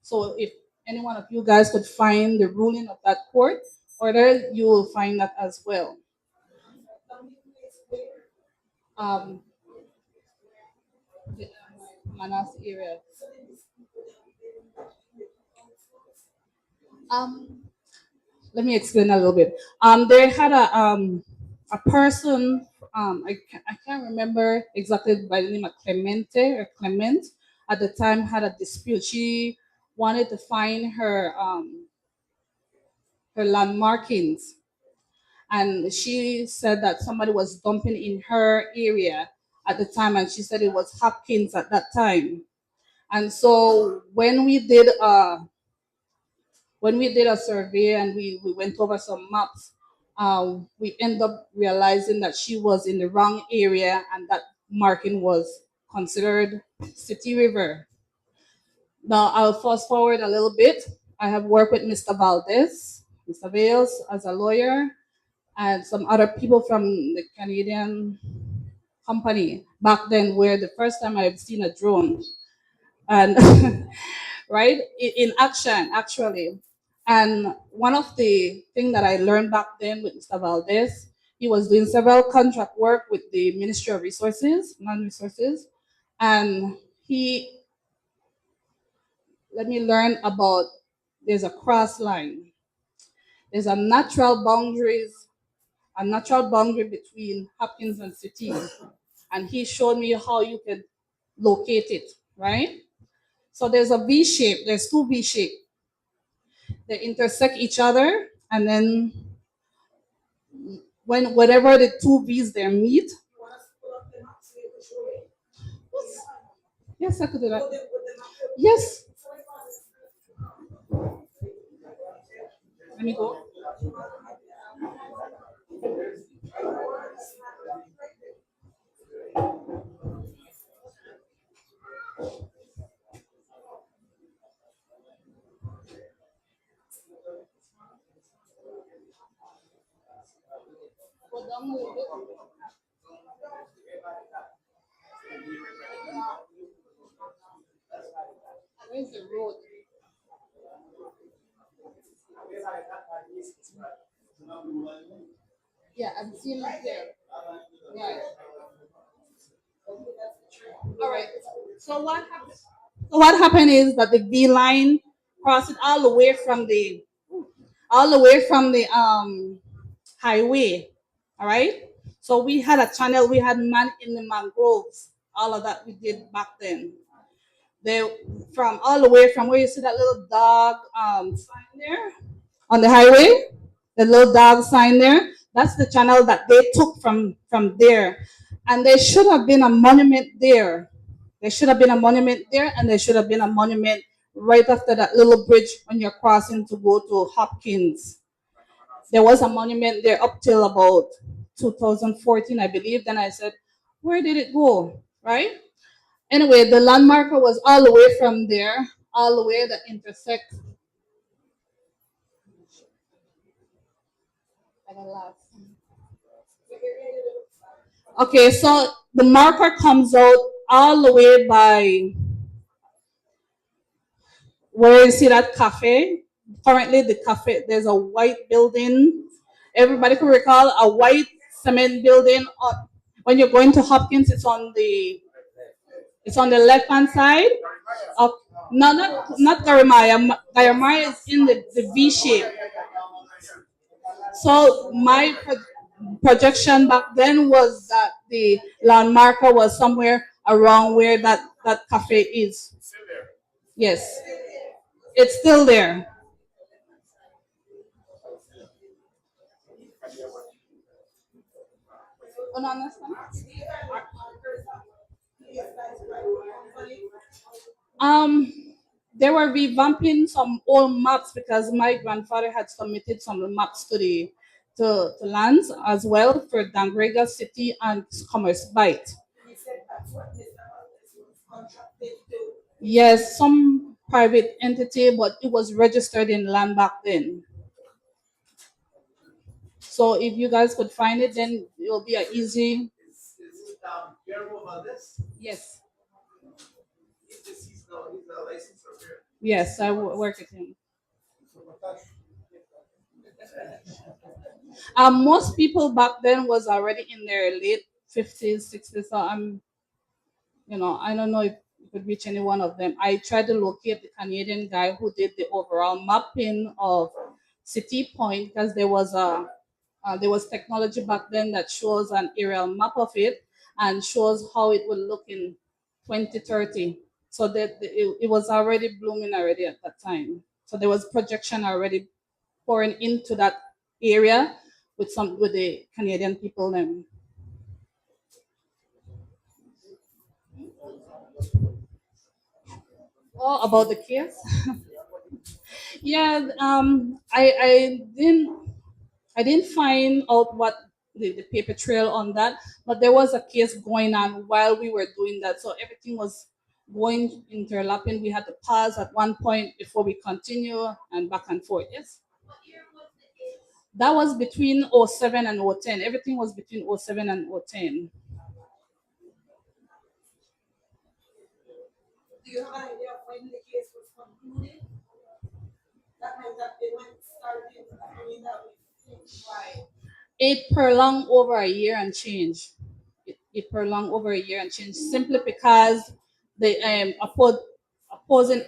So if any one of you guys could find the ruling of that court order, you will find that as well. Um, the Manas area. Um, Let me explain a little bit. They had a person. I can't remember exactly by the name of Clemente or Clement. At the time, had a dispute. She wanted to find her land markings, and she said that somebody was dumping in her area at the time, and she said it was Hopkins at that time. And so when we did a survey and we went over some maps, we end up realizing that she was in the wrong area and that marking was considered City River. Now I'll fast forward a little bit. I have worked with Mr. Valdez, Mr. Vales as a lawyer, and some other people from the Canadian company back then, where the first time I've seen a drone. And right in action actually. And one of the things that I learned back then with Mr. Valdez, he was doing several contract work with the Ministry of Resources, non-resources, and he let me learn about there's a cross line. There's a natural boundary between Hopkins and City. And he showed me how you can locate it, right? So there's a V shape, there's 2 V shape. They intersect each other, and then whenever the 2 V's there meet. Yes, I could do that. Yes. Let me go. Where's the road? Yeah, I'm seeing it there. Right. All right. So what happened is that the V line crossed it all the way from the highway. All right. So we had a channel. We had man in the mangroves. All of that we did back then. They from all the way from where you see that little dog sign there on the highway, the little dog sign there. That's the channel that they took from there, and there should have been a monument there. There should have been a monument there, and there should have been a monument right after that little bridge when you're crossing to go to Hopkins. There was a monument there up till about 2014, I believe. Then I said, where did it go? Right? Anyway, the landmarker was all the way from there, all the way that intersect. Okay, so the marker comes out all the way by where you see that cafe. Currently, the cafe, there's a white building. Everybody can recall a white cement building. When you're going to Hopkins, it's on the left hand side. No, not Garamaya. Garamaya is in the V shape. So my projection back then was that the landmarker was somewhere around where that cafe is. Yes, it's still there. Um, they were revamping some old maps because my grandfather had submitted some maps to lands as well for Dangrega City and Commerce Bite. Yes, some private entity, but it was registered in land back then. So if you guys could find it, then it will be an easy. Yes. Yes, I work with him. Most people back then was already in their late 50s, 60s. So I don't know if you could reach any one of them. I tried to locate the Canadian guy who did the overall mapping of City Point because there was technology back then that shows an aerial map of it and shows how it will look in 2030. So that it was already blooming already at that time. So there was projection already pouring into that area with the Canadian people then. Oh, about the case? Yeah, I didn't find out what the paper trail on that, but there was a case going on while we were doing that. So everything was going interlapping. We had to pause at one point before we continue and back and forth. Yes. That was between '07 and '10. Everything was between '07 and '10. Do you have an idea of when the case was concluded? That meant that they went started, I mean, that was why. It prolonged over a year and change. It prolonged over a year and change simply because the opposing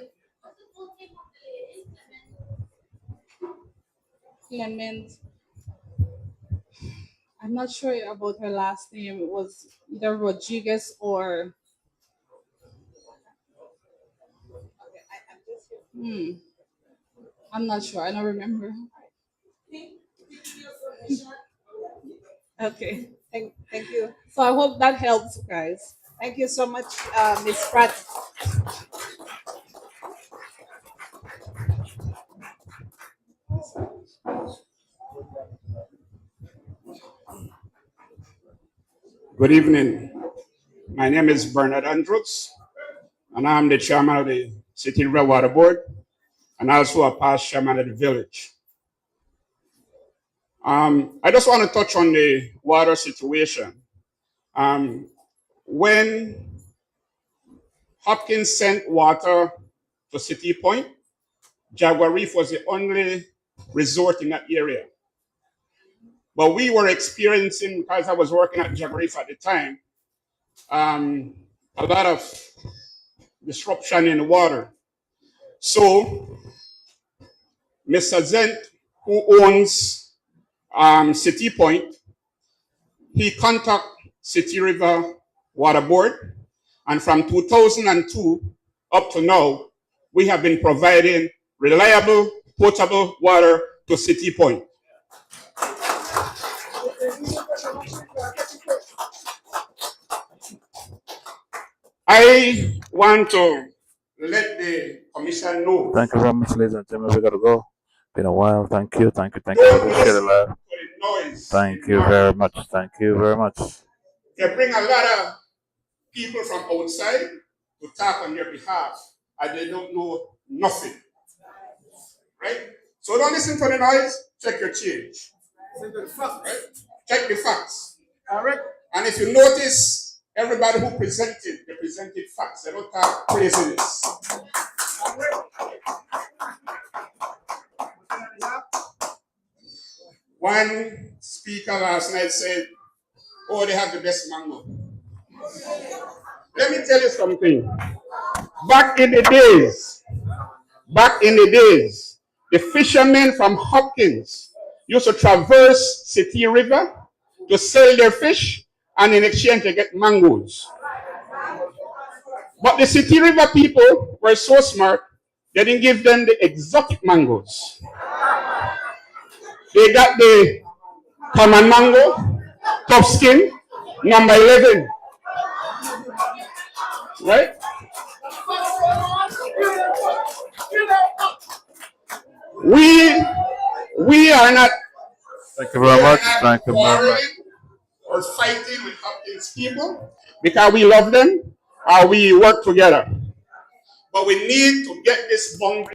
Clement. I'm not sure about her last name. It was either Rodriguez or. I'm not sure. I don't remember. Okay. Thank you. So I hope that helps, guys. Thank you so much, Ms. Pratt. Good evening. My name is Bernard Andrews, and I'm the chairman of the City River Water Board, and also a past chairman of the village. I just want to touch on the water situation. When Hopkins sent water to City Point, Jaguar Reef was the only resort in that area. But we were experiencing, because I was working at Jaguar Reef at the time, a lot of disruption in the water. So, Mr. Zent, who owns City Point, he contacted City River Water Board, and from 2002 up to now, we have been providing reliable, potable water to City Point. I want to let the community commission knows. Thank you very much, ladies and gentlemen. We gotta go. Been a while. Thank you. Thank you. Thank you Don't for this share listen live. to the noise. Thank you very much. Thank you very much. They bring a lot of people from outside to talk on your behalf, and they don't know nothing. Right? So don't listen to the noise, check your change. Right? Check the facts. All right. And if you notice, everybody who presented, they presented facts. They don't talk craziness. One speaker last night said, oh, they have the best mango. Let me tell you something. Back in the days, the fishermen from Hopkins used to traverse Sitee River to sell their fish, and in exchange they get mangoes. But the Sitee River people were so smart, they didn't give them the exotic mangoes. They got the common mango, tough skin, number 11. Right? We are not. Thank you very much. Thank you very much. Or fighting with Hopkins people because we love them or we work together. But we need to get this boundary.